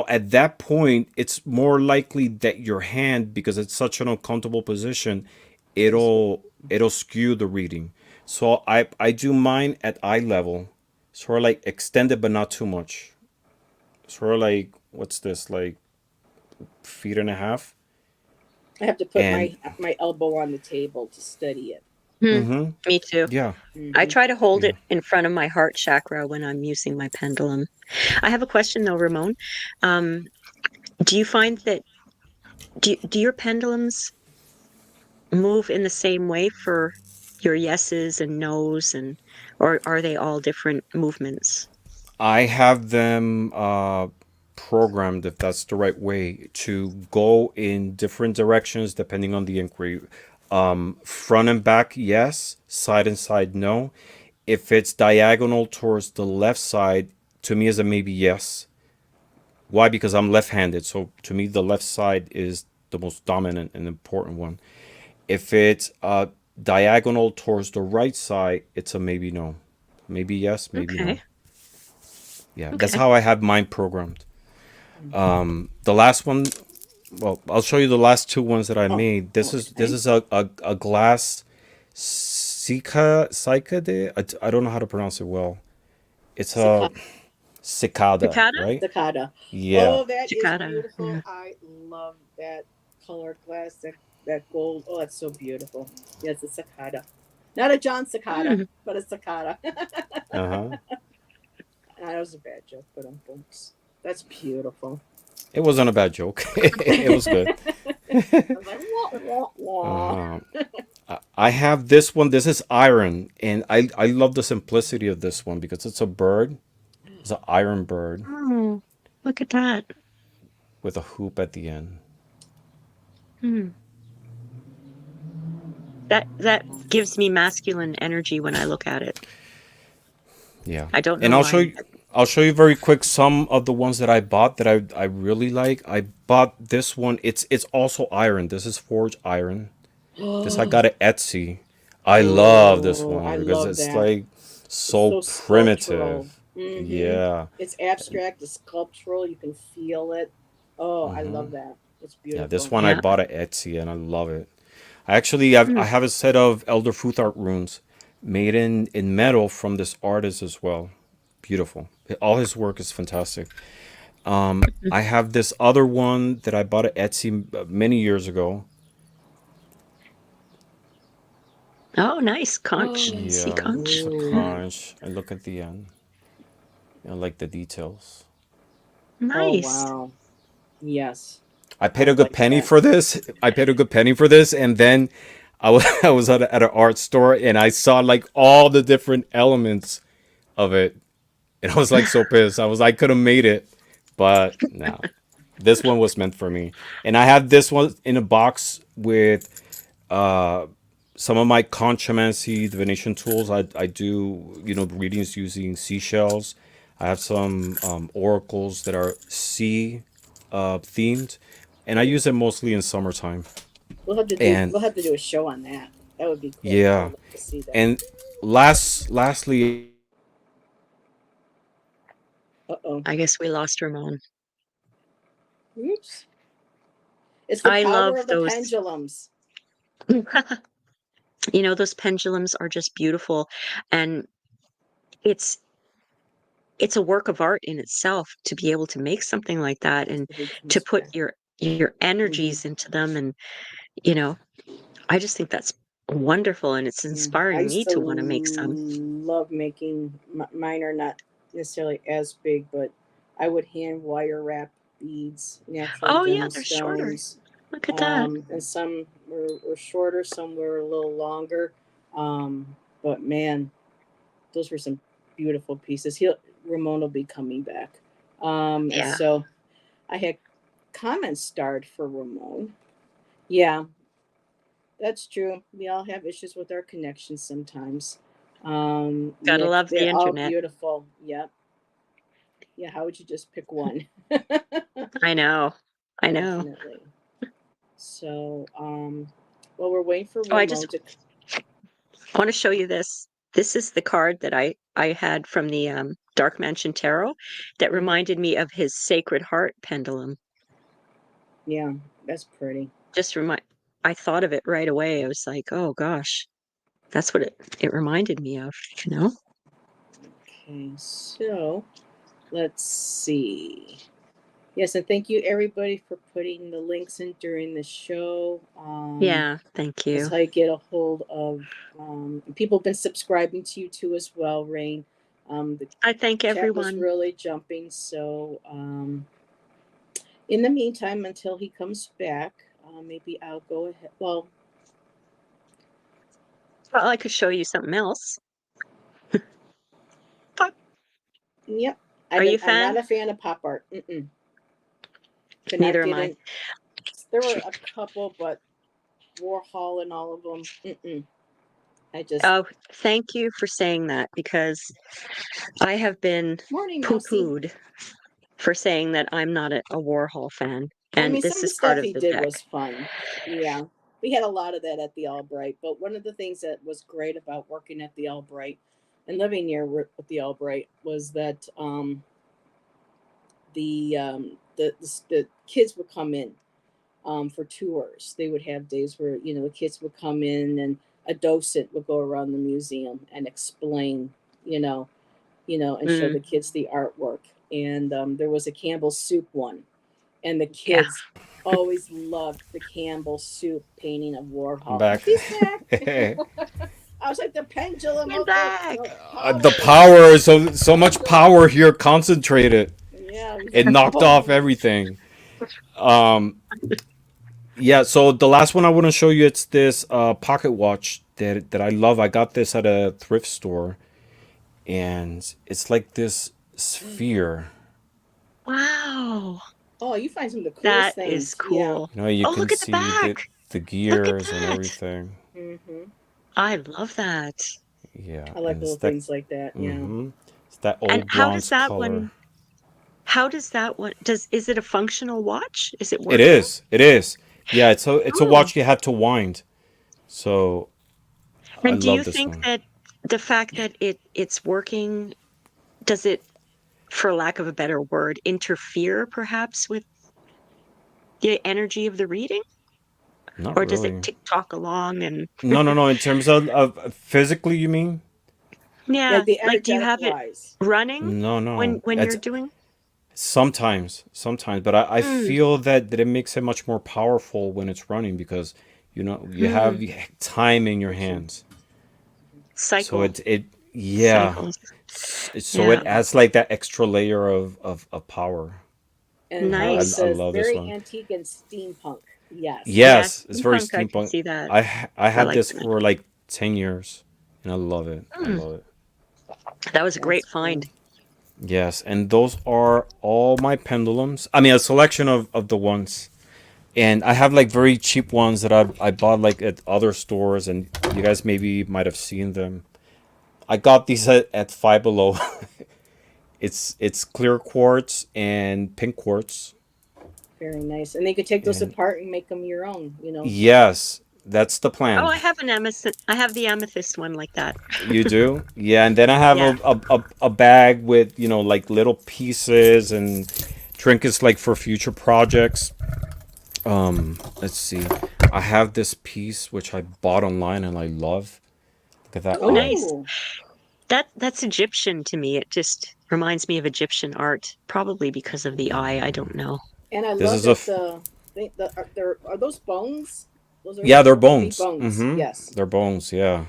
at that point it's more likely that your hand, because it's such an uncomfortable position, this way. it'll skew the reading. So I do mine at eye level, sort of like extended but not too much, sort of like, what's this, like feet and a half. I have to put And my elbow on the table to study it. Hmm. Me too. yeah, I Hmm. try to hold yeah. it in front of my heart chakra when I'm using my pendulum. I have a question though, Ramon. Um, do you find that do your pendulums move in the same way for your yeses and nos, and or are they all different movements? I have them programmed, if that's the right way, to go in different directions depending on the inquiry. Front and back, yes. Side and side, no. If it's diagonal towards the left side, to me is a maybe yes. Why? Because I'm left-handed, so to me the left side is the most dominant and important one. If it's diagonal towards the right side, it's a maybe no. Maybe yes, maybe Okay. no. Yeah, that's Okay. how I have mine programmed. Hmm. The last one, well, I'll show you the last two ones that I Oh, made. This okay. is a glass Sika de. I don't know how to pronounce it well. It's a Cicada. cicada, Cicada? right? Cicada. Yeah. Oh, that is Cicada. beautiful. Yeah. I love that colored glass, that gold. Oh, that's so beautiful. Yes, a cicada. Not a John cicada, Hmm. but a cicada. Uh huh. That was a bad joke, but booms. That's beautiful. It wasn't a bad joke. It was good. I was like, wah, wah, Uh wah. huh. I have this one. This is iron, and I love the simplicity of this one because it's a bird. It's an iron bird Oh, look at that. with a hoop at the end. Hmm. That gives me masculine energy when I look at it. Yeah. I don't And know why. I'll show you very quick some of the ones that I bought that I really like. I bought this one. It's also iron. This is forged iron. This I got at Etsy. I love this Oh, I one because love it's that. like It's so so sculptural. primitive. Mm-hmm. Yeah. It's abstract, it's sculptural, you can feel it. Oh, I love that. It's Yeah, this beautiful. one I Yeah. bought at Etsy and I love it. I Hmm. have a set of Elder Fruthart runes made in metal from this artist as well. Beautiful. All his work is fantastic. I have this other one that I bought at Etsy many years ago. Oh, nice conch. Oh, Sea Yeah, it's conch. a ooh. conch. I look at the end. I like the details. Oh, Nice. wow. Yes, I I paid a good like penny that. for this. I paid a good penny for this, and then I was at an art store and I saw like all the different elements of it, and I was like so pissed. I was I could have made it, but no, this one was meant for me. And I have this one in a box with some of my conchomancy divination tools. I do readings using seashells. I have some oracles that are sea themed, and I Ooh. use them mostly in summertime. And We'll have to do a show on that. That would be cool. I yeah, would like to see that. and lastly, Uh-oh. I guess we lost Ramon. Oops. It's the I power love of the those. pendulums. Those pendulums are just beautiful, and it's it's a work of art in itself to be able to make something like that and If he to comes put back. your Hmm. energies into them. And you know I just think that's wonderful, and it's Yeah. I inspiring used me to to want to make some. love making mine are not necessarily as big, but I would hand wire wrap beads, natural Oh yeah, they're shorter. gemstones. Look at that. And some were shorter, some were a little longer. But man, those were some beautiful pieces. Ramon will be coming back. And Yeah, so I had comments starred for Ramon. Yeah, that's true. We all have issues with our connections sometimes. gotta Nick, love the they're all internet. beautiful. Yep. Yeah, how would you just pick one? I know. I know. Definitely. So, well, we're waiting for Oh, I just Ramon to. want to show you this. This is the card that I had from the Dark Mansion Tarot that Mhm. reminded me of his Sacred Heart pendulum. Yeah, that's pretty. Just remind I thought of it right away. I was like, "Oh gosh, that's what it reminded me of, you know?" Okay, so let's see. Yes, and thank you everybody for putting the links in during the show. Yeah, thank That's you. how you get a hold of. People have been subscribing to you too as well, Rain. The I thank chat was everyone. really jumping. So, in the meantime, until he comes back, maybe I'll go ahead. Well, Well, I could show you something else. Pop. yep. Are you a I'm not fan? a fan of pop art. Mm-mm. Could not Neither am get I. in. There were a couple, but Warhol and all of them. Mm-mm. I just Oh, thank you for saying that because I have been morning, Mousy. poo-pooed for saying that I'm not a Warhol fan, I and mean, some this of the is part stuff of he the did deck. was fun. Yeah. We had a lot of that at the Albright. But one of the things that was great about working at the Albright and living near with the Albright was that the kids would come in for tours. They would have days where, the kids would come in and a docent would go around the museum and explain, you know, and show Mm, the kids the artwork. And there was a Campbell soup one, and the yeah. kids always loved the Campbell soup painting of I'm Warhol. back. He's back. I was like the pendulum I'm of back. the The power of power, so much pendulum. power here concentrated. Yeah, he's It like, knocked off boom. everything. Um, yeah. So the last one I want to show you, it's this pocket watch that I love. I got this at a thrift store, and it's like this sphere. Wow. Oh, you find some of the That coolest is things. Yeah. cool. You know, you Oh, can look at the see back. the Look at gears and that. everything. Hmm. I love that. Yeah, I like and little it's that. things like that. Yeah. Mm-hmm. It's that And old bronze color. how does that one is it a functional watch? Is it It working? is. It is. Yeah, it's a Oh. watch you have to wind. So I And do love you this think one. that the fact that it's working, does it, for lack of a better word, interfere perhaps with the energy of the reading? Not Or does it really. tick tock along and No, no, no. In terms of physically, you mean? Yeah, yeah, the like do you energetic have it wise. running No, no. when you're It's doing? sometimes, but I Mm, feel that it makes it much more powerful when it's running because you have mm, the time in your Motion. hands. So cycle, it yeah. cycles. So Yeah, it Yeah. adds like that extra layer of power. And Yeah, Harley I nice. says love this very one. antique and steampunk. Yes. Yeah, Yes, it's very steampunk, I can steampunk. see that. I I had like this that. for like 10 years and I love it. I Mm, love it. that was a That's great find. cool. Yes, and those are all my pendulums. I mean, a selection of the ones. And I have like very cheap ones that I bought like at other stores, and you guys maybe might have seen them. I got these at Five Below. It's clear quartz and pink quartz, Very nice. And they could take those and apart and make them your own, yes, that's the Oh, plan. I have an amethyst. I have the amethyst one like that. You do, yeah. And then I have Yeah. a bag with like little pieces and trinkets like for future projects. Let's see. I have this piece which I bought online and I love. Look at that Oh, eye. nice. Oh. That's Egyptian to me. It just reminds me of Egyptian art, probably because of the eye. I don't know. And I This love is a that are those bones? Those are yeah, they're okay, bones. bones. Mm-hmm. Yes. They're bones. Yeah,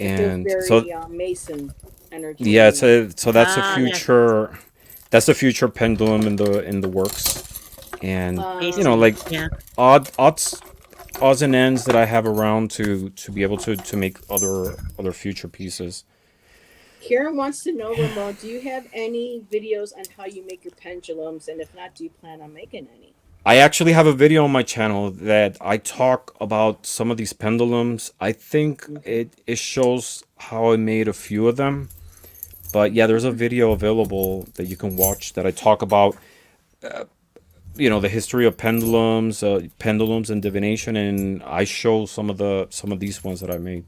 But they're and so very Mason energy yeah, in there. so that's a Ah, yes, future. That's a future pendulum in the works, and Mason. like Yeah. odds odds and ends that I have around to be able to make other future pieces. Karen wants to know, Ramon, do you have any videos on how you make your pendulums? And if not, do you plan on making any? I actually have a video on my channel that I talk about some of these pendulums. I think Hmm. it shows how I made a few of them. But yeah, there's a video available that you can watch that I talk about, the history of pendulums and divination, and I show some of these ones that I made.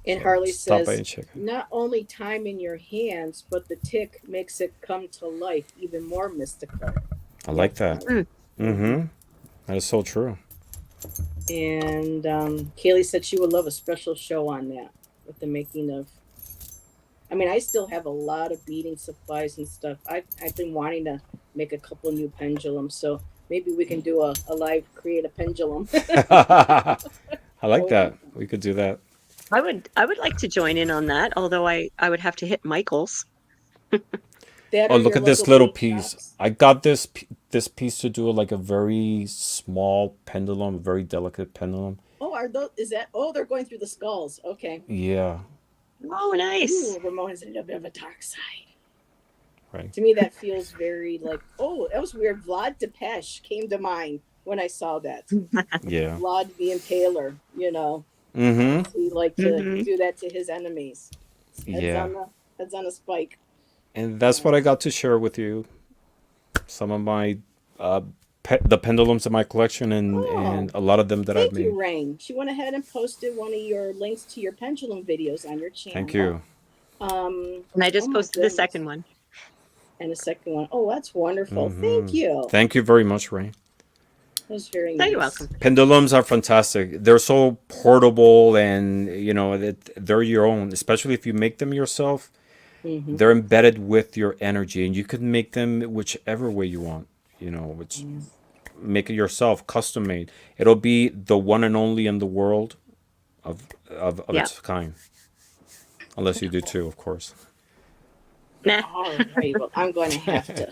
And So Harley stop by says, and check it. not only time in your hands, but the tick makes it come to life, even more mystical. I Yep, like that. Harley. Mm. Hmm. Mm-hmm. That is so true. And Kaylee said she would love a special show on that with the making of. I mean, I still have a lot of beading supplies and stuff. I've been wanting to make a couple new pendulums, so maybe we can do a live create a pendulum. I like Oh, that. We could do that. I would like to join in on that, although I would have to hit Michael's. that Oh, or look your at this local little bead piece. shops. I got this piece to do like a very small pendulum, a very delicate pendulum. Oh, are those? Is that? Oh, they're going through the skulls. Okay. Yeah, Oh, nice. Ooh, Ramon has a little bit of a dark side. right. To me, that feels very like. Oh, that was weird. Vlad Tepes came to mind when I saw that. Yeah. Vlad the Impaler. Mm-hmm. He liked to Hmm. do that to his enemies. Heads Yeah. on the heads on a spike. And that's what I got to share with you. Some of my uh the pendulums in my collection and Oh, a lot of them that I've thank you, made. Rain. She went ahead and posted one of your links to your pendulum videos on your Thank channel. you. And I Oh just my posted the second goodness. one. And a second one. Oh, that's wonderful. Thank Mm-hmm. you. Thank you very much, Ray. That was very Oh, you're nice. welcome. Pendulums are fantastic. They're so portable and they're your own, especially if you make them yourself. Mm-hmm. They're embedded with your energy and you can make them whichever way you want, which Yeah. make it yourself, custom made. It'll be the one and only in the world of Yeah. its kind. Unless you do too, of course. Nah. All right. Well, I'm going to have to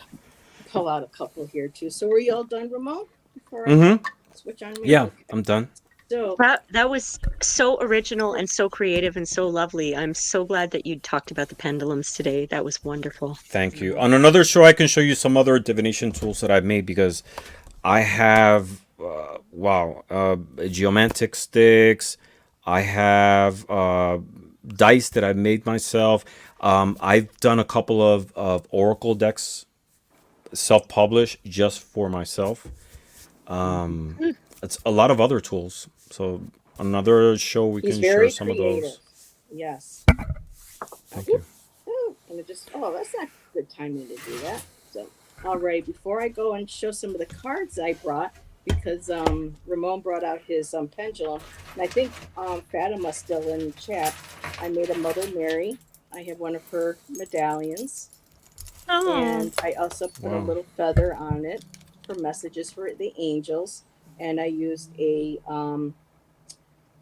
pull out a couple here too. So, were you all done, Ramon? Before I Mm-hmm. switch on me? Yeah, Okay. I'm done. So That was so original and so creative and so lovely. I'm so glad that you talked about the pendulums today. That was wonderful. Thank you. On another show, I can show you some other divination tools that I've made because I have, geomantic sticks. I have dice that I've made myself. I've done a couple of Oracle decks self-published just for myself. Mm. It's a lot of other tools. So another show we he's can share very some of creative. those. Yes. Thank you. Oop, oh, and it just, oh, that's not good timing to do that. So, all right, before I go and show some of the cards I brought, because Ramon brought out his pendulum, and I think Fatima's still in chat. I made a Mother Mary. I have one of her medallions, Oh, and I also put a Wow. little feather on it for messages for the angels. And I used a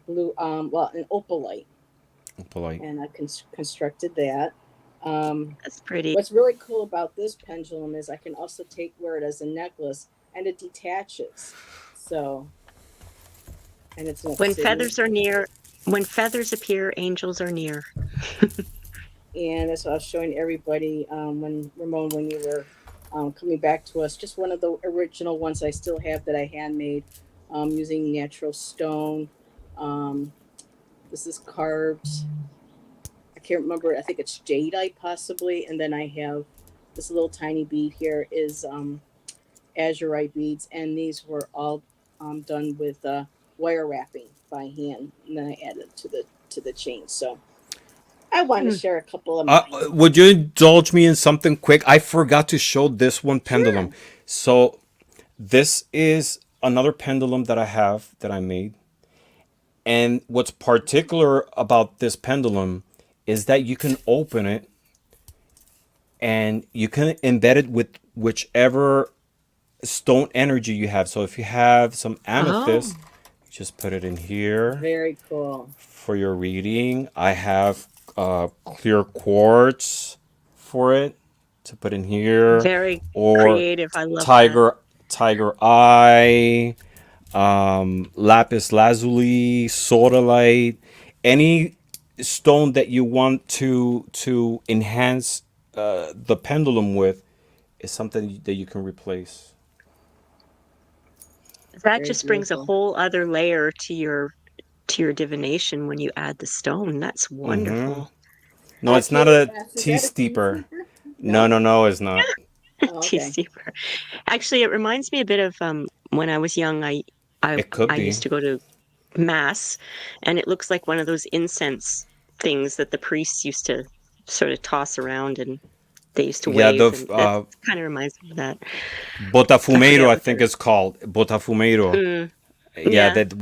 blue, well, an opalite, Polite. and I constructed that. Um, that's pretty. What's really cool about this pendulum is I can also wear it as a necklace, and it detaches. So, and it's an When obsidian. feathers are near, when feathers appear, angels are near. And that's what I was showing everybody when Ramon, when you were coming back to us. Just one of the original ones I still have that I handmade using natural stone. Um, this is carved. I can't remember. I think it's jadeite possibly. And then I have this little tiny bead here is azurite beads, and these were all done with wire wrapping by hand, and then I added to the chain. So I want to Hmm. share a couple of mine. Would you indulge me in something quick? I forgot to show this one pendulum. Sure. So this is another pendulum that I have that I made. And what's particular about this pendulum is that you can open it and you can embed it with whichever stone energy you have. So if you have some Oh, amethyst, just put it in here Very cool. for your reading. I have clear quartz for it to put in here, very or creative. I love that. tiger eye, lapis lazuli, sodalite, any stone that you want to enhance the pendulum with is something that you can replace. That Very just brings a beautiful. whole other layer to your divination when you add the stone. That's wonderful. No, it's not Kayla a asks, is tea that a tea steeper. steeper? No, No? no, no, it's not. Oh, Tea okay. steeper. Actually, it reminds me a bit of when I was young. I It could I be. used to go to mass, and it looks like one of those incense things that the priests used to sort of toss around and they used to Yeah, the wave, and that kind of reminds me of that. I botafumeiro, forget I what think they're. it's called botafumeiro. Mm, Yeah, yeah, that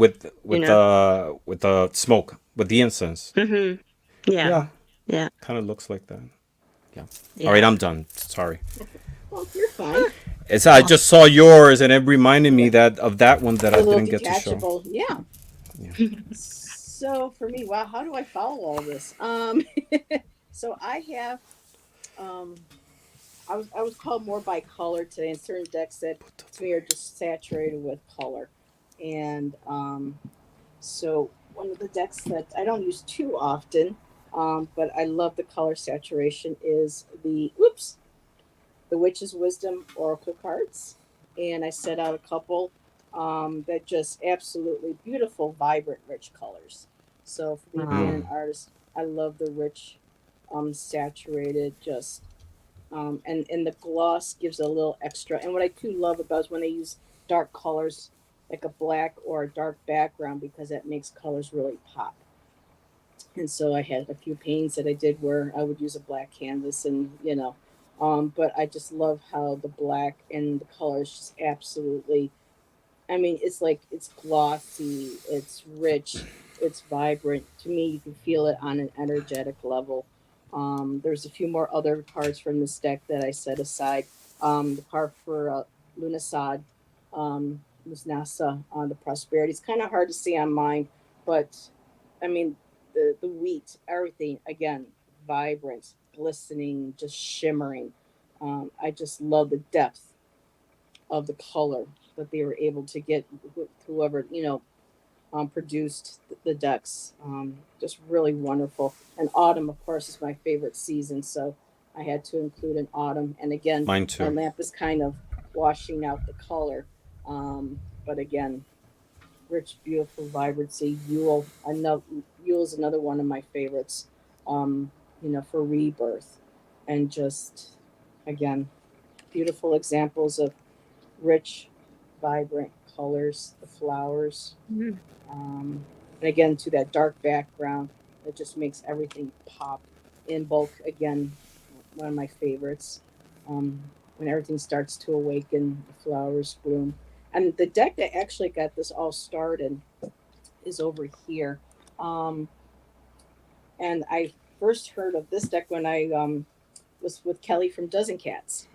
you know. with the smoke with the incense. Hmm. Yeah, Yeah, yeah, kind of looks like that. Yeah. All right, yeah. I'm done. Sorry. Well, you're fine. It's I just saw yours and it reminded me that of that one that I The little didn't get to show. detachable. Yeah. Yeah. So for me, wow, how do I follow all this? So I have I was called more by color today, and certain decks that to me are just saturated with color. And so one of the decks that I don't use too often, but I love the color saturation is the Witch's Wisdom Oracle cards, and I set out a couple that just absolutely beautiful, vibrant, rich colors. So for me being Oh, an artist, I love the rich, saturated, just and the gloss gives a little extra. And what I do love about is when they use dark colors like a black or a dark background because that makes colors really pop. And so I had a few paintings that I did where I would use a black canvas and but I just love how the black and the colors just absolutely. I mean, it's like it's glossy, it's rich, it's vibrant. To me, you can feel it on an energetic level. There's a few more other cards from this deck that I set aside. The card for Lunasad, Lusnasa on the prosperity. It's kind of hard to see on mine, but I mean, the wheat, everything again, vibrant, glistening, just shimmering. I just love the depth of the color that they were able to get whoever produced the decks. Just really wonderful. And autumn, of course, is my favorite season, so I had to include an autumn. And again, Mine my too. lamp is kind of washing out the color. But again, rich, beautiful vibrancy. Yule, I know Yule is another one of my favorites. For rebirth, and just again, beautiful examples of rich, vibrant colors, the flowers, Mm. and again to that dark background that just makes everything pop. In bulk, again, one of my favorites. Um, when everything starts to awaken, the flowers bloom. And the deck that actually got this all started is over here. Um, and I first heard of this deck when I was with Kelly from Dozen Cats,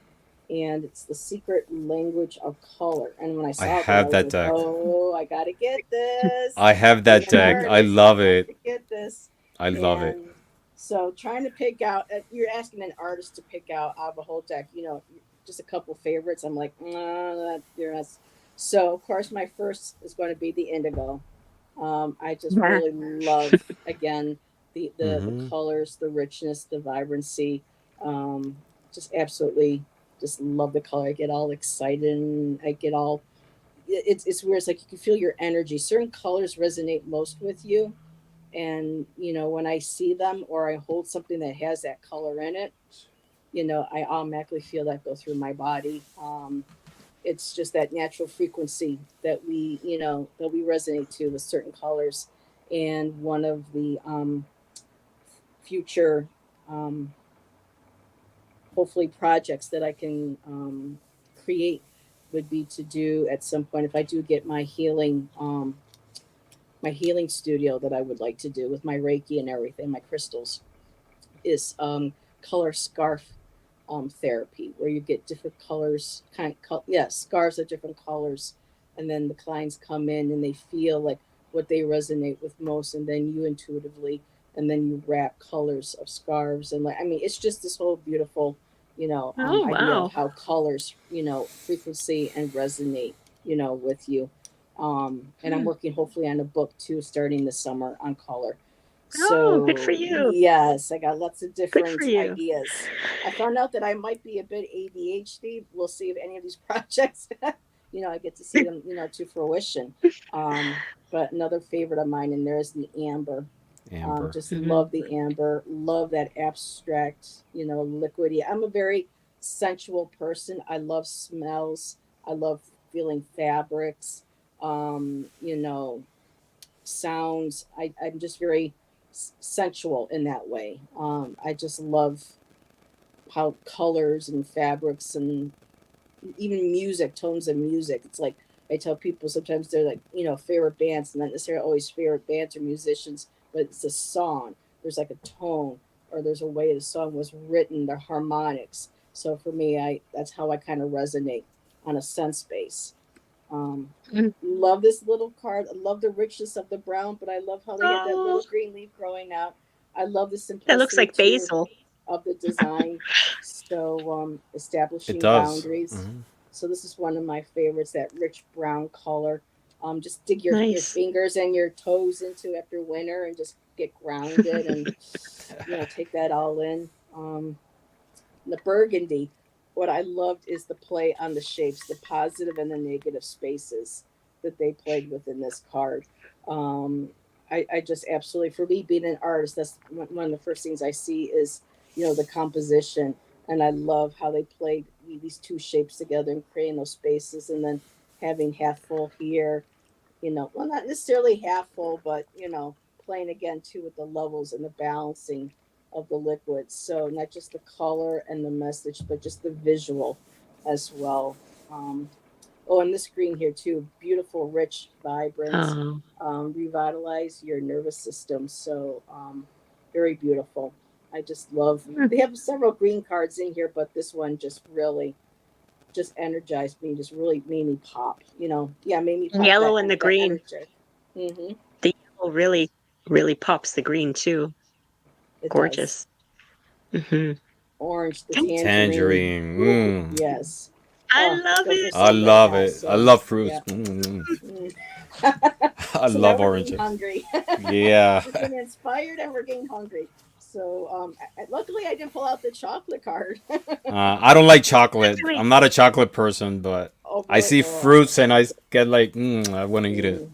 and it's the secret language of color. And when I I saw that, I have was that like, deck. "Oh, I gotta get this. I have Being that an deck. I artist, I love have it. to get this." I love it. And so, trying to pick out, you're asking an artist to pick out of a whole deck, just a couple favorites. I'm like, you're not. So, of course, my first is going to be the indigo. I just Yeah. really love, again, the Hmm. colors, the richness, the vibrancy. Um, just absolutely just love the color. I get all excited and I get all it's weird. It's like you can feel your energy. Certain colors resonate most with you. And when I see them or I hold something that has that color in it, I automatically feel that go through my body. It's just that natural frequency that we resonate to with certain colors. And one of the future um, hopefully projects that I can create would be to do at some point if I do get my healing studio that I would like to do with my Reiki and everything, my crystals, is color scarf therapy, where you get different colors, scarves of different colors, and then the clients come in and they feel like what they resonate with most, and then you intuitively, and then you wrap colors of scarves, and it's just this whole beautiful, Oh, idea of wow. how colors, frequency and resonate, with you. And I'm Hmm. working hopefully on a book too, starting this summer on color. Oh, good for So you. yes, I got lots of Good for different you. ideas. I found out that I might be a bit ADHD. We'll see if any of these projects, I get to see them, to fruition. Um, but another favorite of mine in there is the amber. Amber. Just Hmm. love the amber. Love that abstract, liquidy. I'm a very sensual person. I love smells. I love feeling fabrics. Um, you know, sounds. I'm just very sensual in that way. I just love how colors and fabrics and even music, tones of music. It's like I tell people sometimes they're like, favorite bands, not necessarily always favorite bands or musicians, but it's a song. There's like a tone or there's a way the song was written, the harmonics. So for me, that's how I kind of resonate on a sense base. Um, love this little card. I love the richness of the brown, but I love how they have that Oh, little green leaf growing out. I love the that looks simplicity like too basil. of the design. So It establishing does. boundaries. Hmm. So this is one of my favorites, that rich brown color. Just dig your Nice. fingers and your toes into after winter and just get grounded and take that all in. The burgundy, what I loved is the play on the shapes, the positive and the negative spaces that they played with in this card. Um, I just absolutely, for me being an artist, that's one of the first things I see is, the composition. And I love how they played these two shapes together and creating those spaces and then having half full here, well, not necessarily half full, but, playing again too with the levels and the balancing of the liquids. So not just the color and the message, but just the visual as well. Um, oh, and this green here too, beautiful, rich, vibrant, Oh, revitalize your nervous system. So very beautiful. I just love. hmm. They have several green cards in here, but this one just really just energized me, just really made me pop. Yeah, made me pop Yellow and the that green. energy. Mm-hmm. The yellow really, really pops the green too. It does. Gorgeous. Hmm. Orange, the tangerine. Tangerine. Ooh, Mm. yes. I Oh, love those are it. I so good. love Yeah. it. I So love fruits. yeah. Mm. Mm. I So now love we're getting oranges. hungry. Yeah. We're getting inspired and we're getting hungry. So luckily I didn't pull out the chocolate card. I don't like I'm chocolate. doing I'm not a chocolate person, but Oh I boy. see Oh. fruits and I get like, I want to eat it. Mm.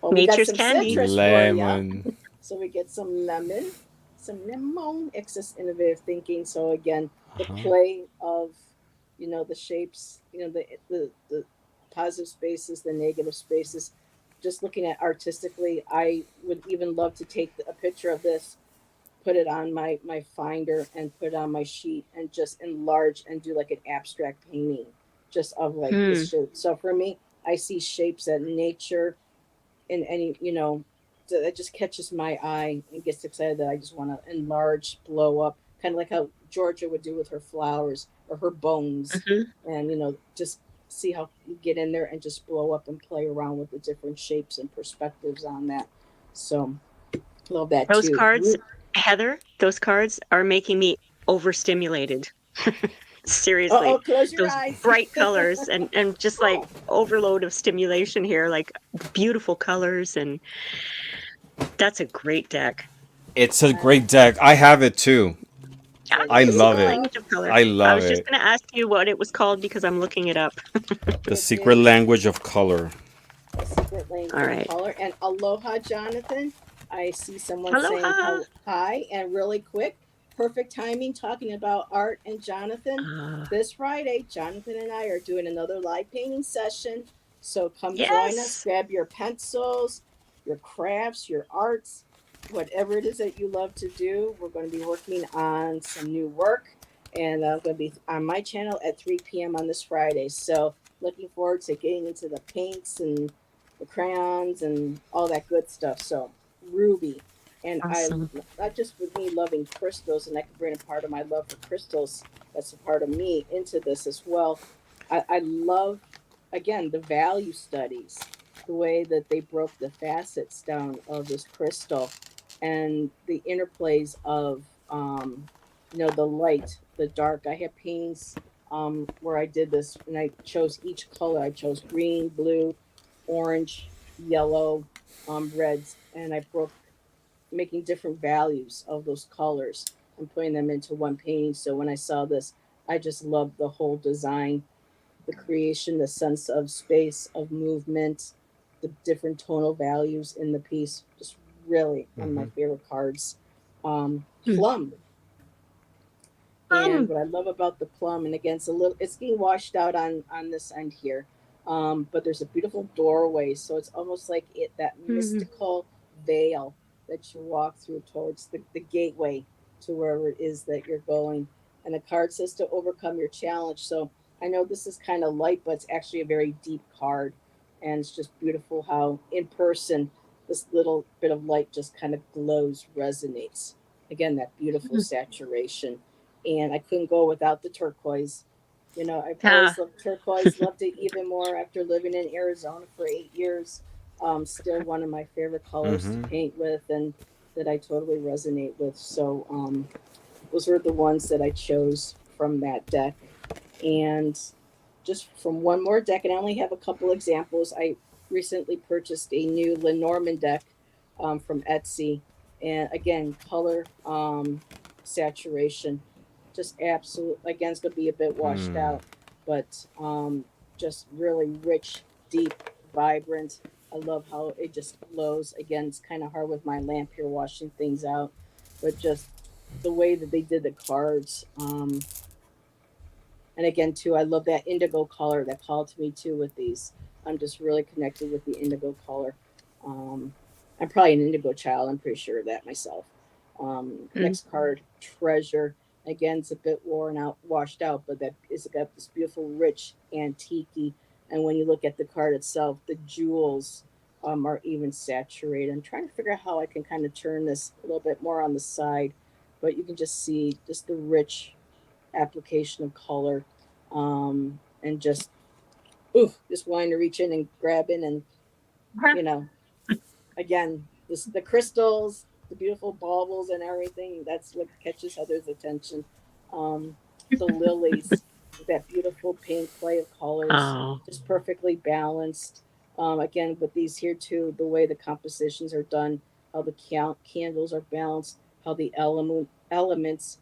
Well, we got nature's some candy. citrus for you. Lemon. So we get some lemon, excess innovative thinking. So again, the Uh-huh. play of, the shapes, the positive spaces, the negative spaces. Just looking at artistically, I would even love to take a picture of this, put it on my finder, and put it on my sheet, and just enlarge and do like an abstract painting, just of like the Hmm. shape. So for me, I see shapes that nature in any that just catches my eye and gets excited that I just want to enlarge, blow up, kind of like how Georgia would do with her flowers or her bones, Hmm. and just see how you get in there and just blow up and play around with the different shapes and perspectives on that. So love that Those too. cards, Heather, those cards are making me overstimulated. Uh Seriously, oh, close your those eyes. bright colors and just like Oh, overload of stimulation here, like beautiful colors, and that's a great deck. It's a uh, great deck. I have it too. Ah, there I you the love secret it. go. language of color. I I love was just it. going to ask you what it was called because I'm looking it up. The It secret is language of color. a secret language All of right. color. And aloha, Jonathan. I see someone saying Aloha. hi, and really quick, perfect timing talking about art and Jonathan. Uh, This Friday, Jonathan and I are doing another live painting session. So come join us, yes. grab your pencils, your crafts, your arts, whatever it is that you love to do. We're going to be working on some new work, and I'm going to be on my channel at 3 p.m. on this Friday. So looking forward to getting into the paints and the crayons and all that good stuff. So Ruby, and I, Awesome. not just with me loving crystals, and I can bring a part of my love for crystals that's a part of me into this as well. I love, again, the value studies, the way that they broke the facets down of this crystal, and the interplays of the light, the dark. I have paintings where I did this, and I chose each color. I chose green, blue, orange, yellow, reds, and I broke, making different values of those colors and putting them into one painting. So when I saw this, I just loved the whole design, the creation, the sense of space, of movement, the different tonal values in the piece. Just really one of my Hmm. favorite cards. Hmm. Plum. And what I love about the plum, and again, it's getting washed out on this end here, but there's a beautiful doorway, so it's almost like that Mhm. mystical veil that you walk through towards the gateway to wherever it is that you're going. And the card says to overcome your challenge. So I know this is kind of light, but it's actually a very deep card, and it's just beautiful how in person this little bit of light just kind of glows, resonates. Again, that beautiful saturation, and I couldn't go without the turquoise. I've Ah, always loved turquoise, loved it even more after living in Arizona for 8 years. Still one of my favorite colors to Hmm. paint with, and that I totally resonate with. So those were the ones that I chose from that deck. And just from one more deck, and I only have a couple examples. I recently purchased a new Lenormand deck from Etsy, and again, color saturation, just absolute. Again, it's gonna be a bit washed Mm. out, but just really rich, deep, vibrant. I love how it just glows. Again, it's kind of hard with my lamp here washing things out, but just the way that they did the cards. And again, too, I love that indigo color that called to me too with these. I'm just really connected with the indigo color. Um, I'm probably an indigo child. I'm pretty sure of that myself. mm, Next card, treasure. Again, it's a bit worn out, washed out, but that it's got this beautiful, rich, antique. And when you look at the card itself, the jewels are even saturated. I'm trying to figure out how I can kind of turn this a little bit more on the side, but you can just see just the rich application of color, and just wanting to reach in and grab in, and you know again, the crystals, the beautiful baubles and everything, that's what catches Heather's attention. um, the lilies, that beautiful pink play of colors, Oh, just perfectly balanced. Again, with these here too, the way the compositions are done, how the candles are balanced, how the elements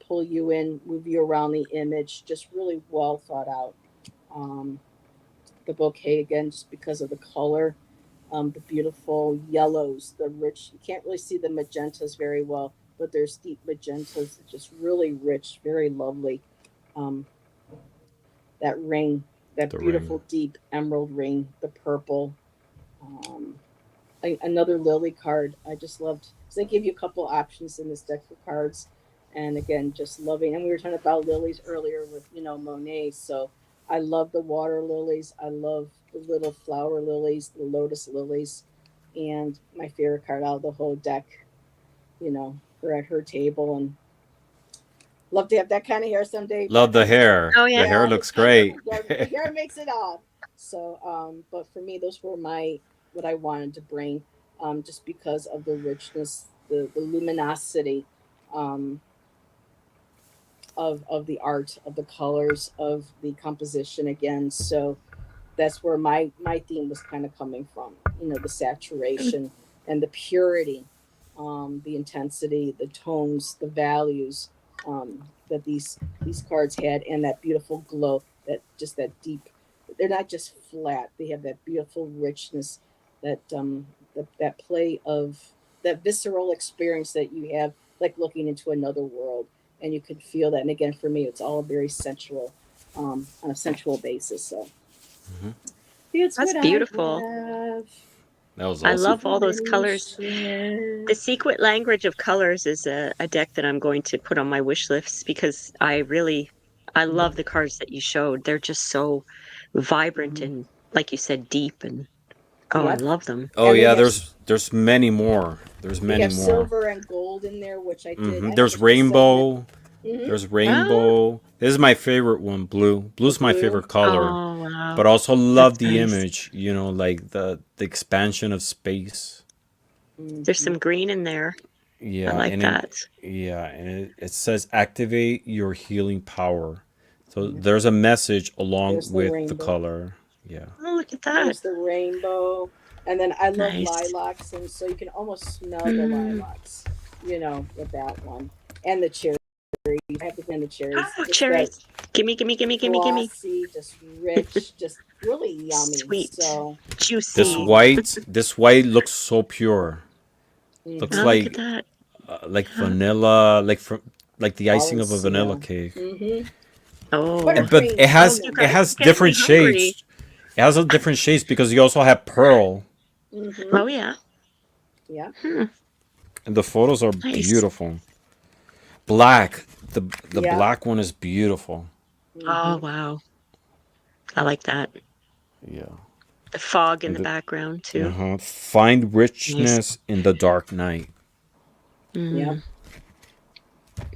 pull you in, move you around the image, just really well thought out. Um, the bouquet again, just because of the color, the beautiful yellows, the rich. You can't really see the magentas very well, but there's deep magentas, just really rich, very lovely. Um, that ring, that The ring. beautiful deep emerald ring, the purple. Um, Another lily card. I just loved. So they give you a couple options in this deck for cards, and again, just loving. And we were talking about lilies earlier with Monet. So I love the water lilies. I love the little flower lilies, the lotus lilies, and my favorite card out of the whole deck. Her at her table, and love to have that kind of hair someday. Love But the hair. oh The yeah. hair yeah, looks great. the hair makes it odd. So, but for me, those were my what I wanted to bring, just because of the richness, the luminosity, um, of the art, of the colors, of the composition. Again, so that's where my theme was kind of coming from. The saturation and the purity, the intensity, the tones, the values, that these cards had, and that beautiful glow, that deep. They're not just flat; they have that beautiful richness, that play of that visceral experience that you have, like looking into another world, and you can feel that. And again, for me, it's all very sensual, on a sensual basis. So Mhm. that's That's what I beautiful. have. That was I Thank you awesome. love for all those letting me colors. share. The Secret Language of Colors is a deck that I'm going to put on my wish list because I love the cards that you showed. They're just so vibrant Mm-hmm. and, like you said, deep and oh, I Yep. love them. Oh And they yeah, have there's many more. There's we many have more. silver and gold in there, which I did. I There's haven't just said that. rainbow. Mm-hmm. There's Ah, rainbow. This is my favorite one, blue. The Blue's my blue. favorite color. oh wow, But also that's love the nice. image, like the expansion of space. There's Mm-hmm. some green in there. I Yeah, like and that. it says activate your healing power. So Yeah. there's a message along There's the with the rainbow. color. Yeah. Oh, look at that. There's the rainbow. And then I love Nice. lilacs, and so you can almost smell the Mm. lilacs, with that one. And the cherries. I have to blend the cherries. Oh, Just that cherries. Gimme, gimme, gimme, gimme, gimme. glossy, just rich, just really yummy. Sweet. So, This Juicy. um, white, this white looks so pure. Looks Oh, mm-hmm. look at like that. like vanilla, like the icing of a vanilla Valencia. cake. Mm-hmm. Oh, But Buttercream. oh, Yum, you yum, it guys yum. are has getting me different hungry. shades. It has a different shades because you also have pearl, Mm-hmm. Oh, yeah. Yeah. Hmm, and the photos are nice. beautiful. Black, the Yeah. black one is beautiful. Oh, Mm-hmm. wow. I like that. Yeah, The fog in and the background, too. find Nice. richness in the dark night. Yep. Mm,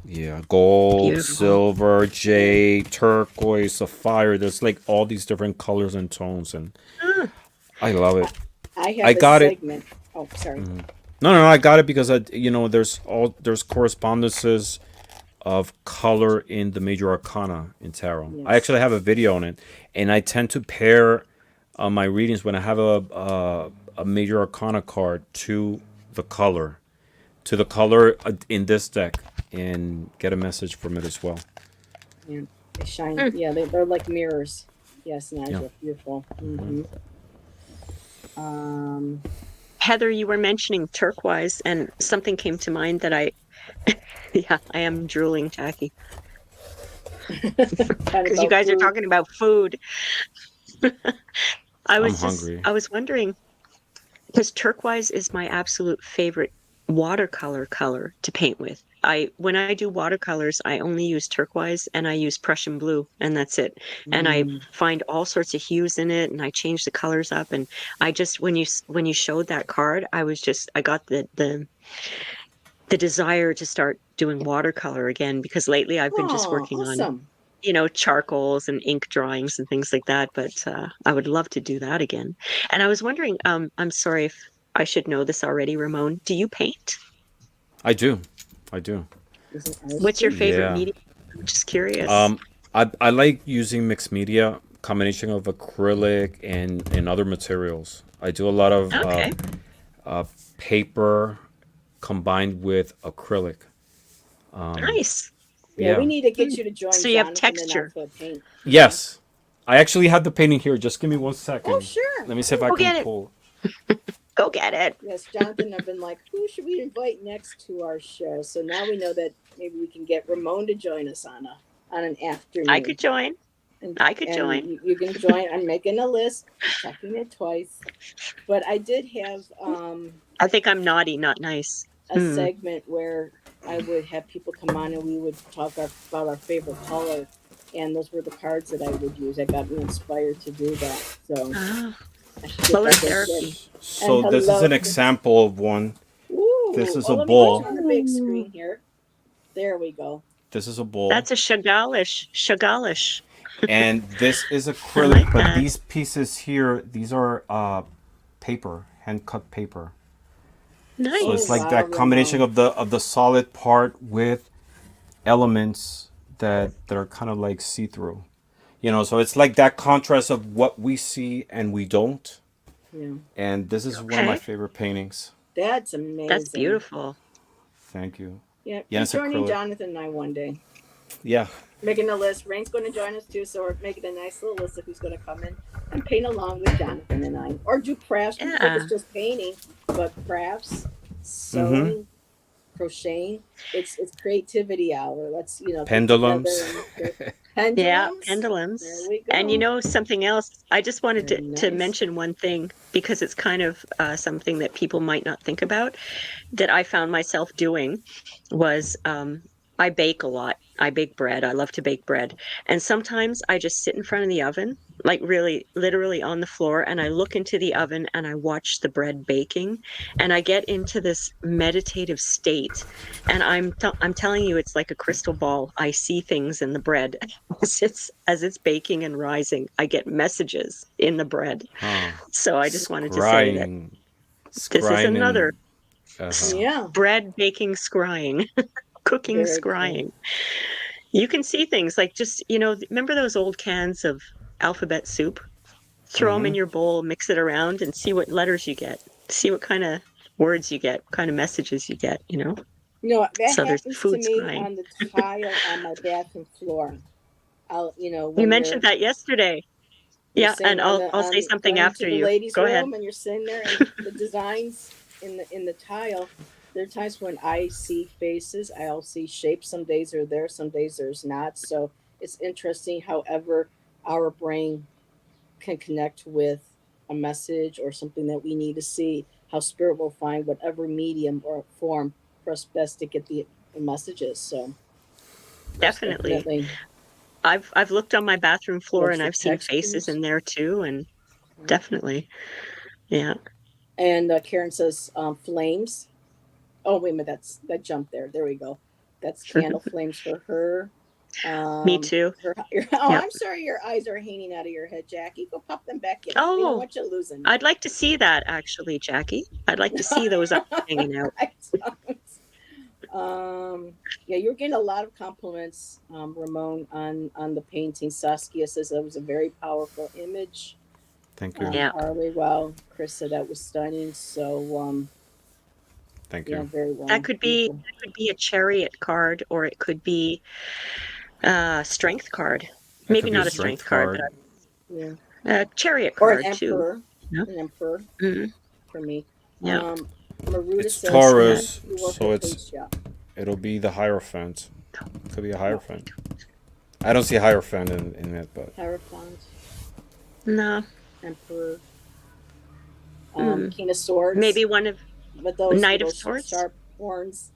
Yeah, gold, beautiful. silver, Mm. jade, turquoise, sapphire. There's like all these different colors and tones, and Ah, I love I, it. I I have a got it. segment. Oh, sorry. No, no, no, I got it because there's correspondences of color in the major arcana in tarot. I Yes. actually have a video on it, and I tend to pair my readings when I have a major arcana card the color to the color in this deck, and get a message from it as well. Yeah. They shine. hmm. Yeah, they're like mirrors. Yes, Yeah. Nigel. Beautiful. Mm-hmm. Um, Heather, you were mentioning turquoise, and something came to mind that yeah, I am drooling, Jackie, kind of because you about guys are food. talking about food. I'm hungry. I was wondering, because turquoise is my absolute favorite watercolor color to paint with. When I do watercolors, I only use turquoise and I use Prussian blue, and that's it. And I Mm. find all sorts of hues in it, and I change the colors up. And I just when you showed that card, I got the desire to start doing watercolor again because lately I've been just Oh, working on awesome. charcoals and ink drawings and things like that. But I would love to do that again. And I was wondering, I'm sorry if I should know this already, Ramon. Do you paint? I do. I do. He's an What's your artist. favorite Yeah. medium? I'm just curious. I like using mixed media, combination of acrylic and other materials. I do a lot of Okay. uh, paper combined with acrylic. Nice. Yeah, we Yeah. need to get you to join So you have Jonathan and I texture. for a paint. Yes. I actually have the painting here. Just give me one Oh, second. sure. Let me see if I Go can get it. pull. Go get it. Yes, Jonathan and I've been like, who should we invite next to our show? So now we know that maybe we can get Ramon to join us on an I afternoon. could join. And I could join. you can join. I'm making a list, checking it twice. But I did have I think I'm naughty, not nice. a segment where I would have people come on and we would talk about our favorite color, and those were the cards that I would use. That got me inspired to do that. So Ah, I should get color back into it. therapy. And So this is hello. an example of one. This Ooh, is oh, a let me put you bowl. on the big screen here. There we go. This is a bowl. That's a Chagall-ish. And this is I acrylic, like but that. these pieces here, these are paper, hand cut paper. So Oh it's Nice. like wow, that combination Ramon. of the solid part with elements that are kind of like see through. You know, so it's like that contrast of what we see and we don't. Yeah, And this is one of my Okay. favorite paintings. that's That's amazing. beautiful. Thank you. Yeah, Yeah, keep it's joining acrylic. Jonathan and I one day. Yeah. Making a list. Rain's going to join us too, so we're making a nice little list of who's going to come in and paint along with Jonathan and I, or do crafts. We can make Yeah. it's just painting, but crafts, Mm-hmm. sewing, crocheting. It's creativity hour. Let's get together Pendulums. and Yeah, pendulums. There pendulums. we And you go. know something else? I just wanted Very to nice. mention one thing because it's kind of something that people might not think about that I found myself doing was I bake a lot. I bake bread. I love to bake bread. And sometimes I just sit in front of the oven, like really literally on the floor, and I look into the oven and I watch the bread baking and I get into this meditative state. And I'm telling you, it's like a crystal ball. I see things in the bread as it's baking and rising. I get messages in the bread. Huh. So I just wanted to say that Scrying. this is Scrying another and uh-huh. Yeah, bread baking scrying, cooking very cool. scrying. You can see things like just, remember those old cans of alphabet soup? Throw them Mm-hmm. in your bowl, mix it around, and see what letters you get. See what kind of words you get, what kind of messages you get. That So there's happens to food me scrying. on the tile on my bathroom floor. You When mentioned that yesterday. you're Yeah, sitting and on I'll say something going into after the you. ladies' Go ahead. room, and you're sitting there, and the designs in the tile. There are times when I see faces, I'll see shapes. Some days are there, some days there's not. So it's interesting. However, our brain can connect with a message or something that we need to see. How spirit will find whatever medium or form for us best to get the messages. So there's Definitely. definitely I've looked on my bathroom floor works and with I've seen faces textures. in there too, and Right? definitely. Yeah. And Karen says flames. Oh wait a minute, that jumped there. There we go. That's candle flames for her. Me too. Oh, Yep. I'm sorry, your eyes are hanging out of your head, Jackie. Go pop them back in. We don't Oh, want you losing I'd like to see that actually, Jackie. I'd like to them. see those eyes hanging out. I don't. Yeah, you're getting a lot of compliments, Ramon, on the painting. Saskia says that was a very powerful image. Thank you. Yeah. Harley, wow. Chris said that was stunning. So, Thank yeah, you. very That well. could be Beautiful. that could be a chariot card or it could be a strength card. That Maybe could be a not a strength strength card, card. but Yeah. a chariot Or an card too. emperor. Yeah. An emperor Hmm. for me. Yeah. Maruda It's I can says see that. Taurus, you work so with paint shop. it'll be the Hierophant. Could be a Oh, Hierophant. I don't see Hierophant in it, but Hierophant, No. emperor, Mm. king of swords, Maybe one of with those Knight of little Swords. sharp horns.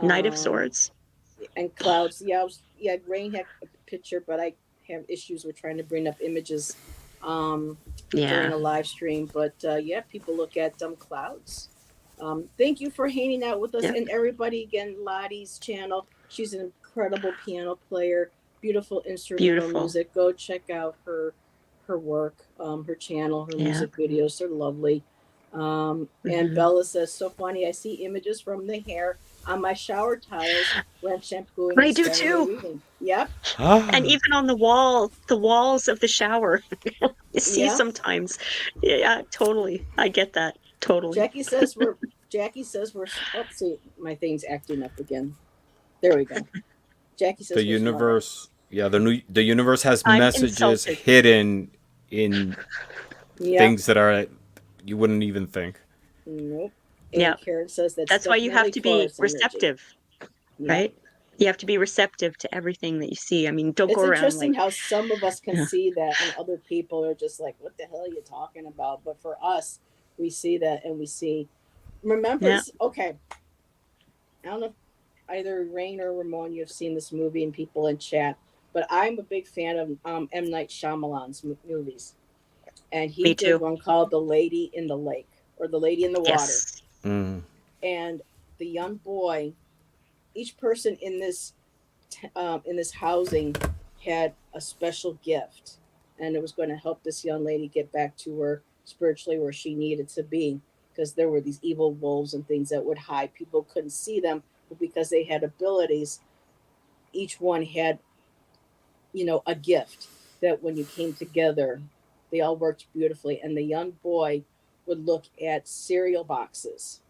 Knight of um, Swords. and clouds. Yeah, Rain had a picture, but I have issues with trying to bring up images um, during Yeah. a live stream. But yeah, people look at clouds. Thank you for hanging out with us, Yeah. and everybody again. Lottie's channel. She's an incredible piano player, beautiful instrumental Beautiful. music. Go check out her work, her channel, her Yeah. music videos. They're lovely. And Bella says, so funny. I see images from the hair on my shower tiles when I'm shampooing I and do styling and too. weaving. Yep. And Ah, even on the walls of the shower, you see Yeah. sometimes. Yeah, totally. I get that. Totally. Jackie says we're. Jackie says we're. Oh, see, my thing's acting up again. There we go. Jackie the says we're smarter. universe, yeah, the universe has I'm messages insulted. hidden in Yep. things that are you wouldn't even think. Nope. Yeah. And Karen says that's That's why you have definitely to be Taurus energy. receptive, Yep. right? You have to be receptive to everything that you see. I mean, don't go It's around interesting like, how some of us can yeah, see that and other people are just like, what the hell are you talking about? But for us, we see that and we see. Remember, yeah. okay, I don't know if either Rain or Ramon, you've seen this movie and people in chat, but I'm a big fan of M. Night Shyamalan's movies. And he Me did too. one called The Lady in the Lake or The Lady in the Water. Yes. Mm. And the young boy, each person in this housing had a special gift, and it was going to help this young lady get back to her spiritually where she needed to be, because there were these evil wolves and things that would hide. People couldn't see them, but because they had abilities, each one had, a gift that when you came together, they all worked beautifully. And the young boy would look at cereal boxes,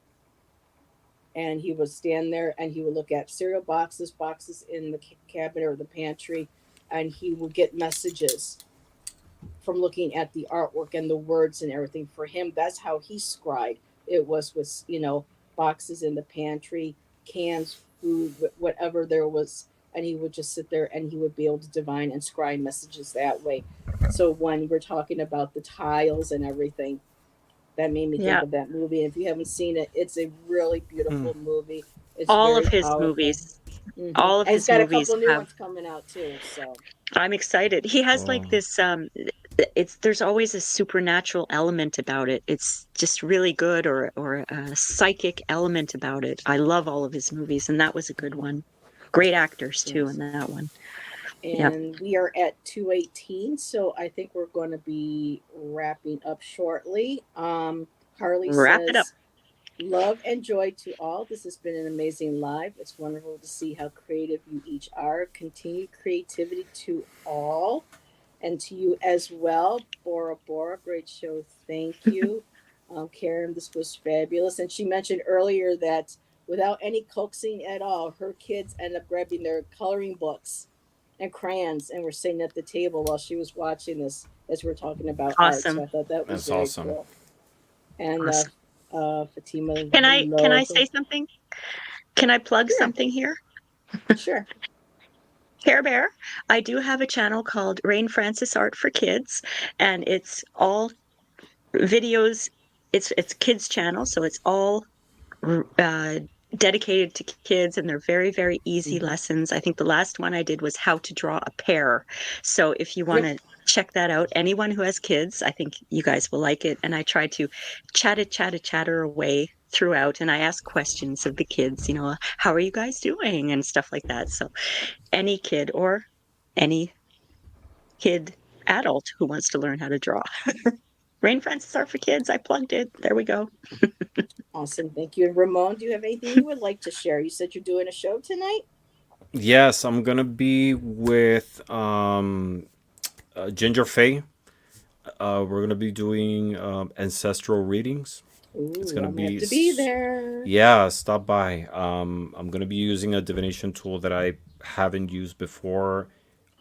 and he would stand there and he would look at cereal boxes in the cabinet or the pantry, and he would get messages from looking at the artwork and the words and everything. For him, that's how he scried. It was with, boxes in the pantry, cans, food, whatever there was, and he would just sit there and he would be able to divine and scribe messages that way. So when we're talking about the tiles and everything, that made me think Yeah. of that movie. And if you haven't seen it, it's a really Hmm. beautiful movie. It's All of very his powerful. movies, And all of it's his got a movies couple new have, ones coming out too. So I'm excited. He has Oh. like this there's always a supernatural element about it. It's just really good, or a psychic element about it. I love all of his movies, and that was a good one. Great actors too in yes. that one. Yep. And we are at 2:18, so I think we're going to be wrapping up shortly. Carly Wrap it up. says, love and joy to all. This has been an amazing live. It's wonderful to see how creative you each are. Continued creativity to all, and to you as well. Bora Bora, great show. Thank you. Karen, this was fabulous. And she mentioned earlier that without any coaxing at all, her kids ended up grabbing their coloring books and crayons and were sitting at the table while she was watching this as we're talking about art. So Awesome. I thought that was That's very awesome. cool. And Awesome. Fatima, Can I hello. say something? Can I plug Sure, something here? sure. Care Bear. I do have a channel called Rain Francis Art for Kids, and it's all videos. It's kids channel, so it's all uh, dedicated to kids, and they're very, very easy Mm-hmm. lessons. I think the last one I did was how to draw a pear. So if you want Yep. to check that out, anyone who has kids, I think you guys will like it. And I try to chatter away throughout, and I ask questions of the kids, how are you guys doing and stuff like that. So any kid, or any kid adult who wants to learn how to draw. Rain Francis Art for Kids. I plugged it. There we go. Awesome. Thank you. And Ramon, do you have anything you would like to share? You said you're doing a show tonight? Yes, I'm gonna be with Ginger Faye. We're gonna be doing ancestral readings. It's Ooh, gonna I'm gonna have be to be there. yeah, stop by. I'm gonna be using a divination tool that I haven't used before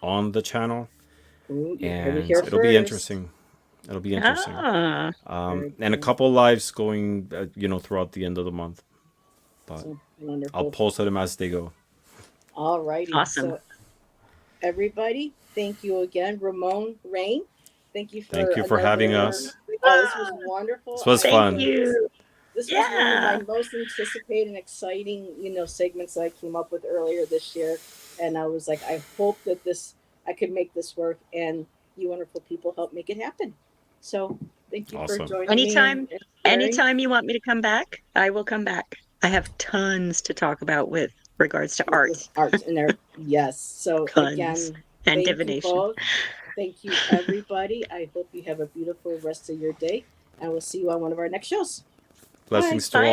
on the channel, Ooh, you heard it and here it'll be first. interesting. It'll be interesting. Ah, Very And a cool. couple lives going, throughout the end of the month. But So I'll wonderful. post them as they go. All righty. awesome. So everybody, thank you again. Ramon, Rain, thank you for Thank you for having another. us. Oh, this was Ah, wonderful. This was I thank fun. enjoyed this. you. This was one of my Yeah. most anticipated and exciting, segments that I came up with earlier this year. And I was like, I hope that I could make this work, and you wonderful people help make it happen. So thank you for Awesome. joining me Anytime, and sharing. anytime you want me to come back, I will come back. I have tons to talk about with regards to art. With art in there. Yes. So Tons. again, And thank you divination. both. Thank you, everybody. I hope you have a beautiful rest of your day. and we'll see you on one of our next shows. Blessings to Bye. all.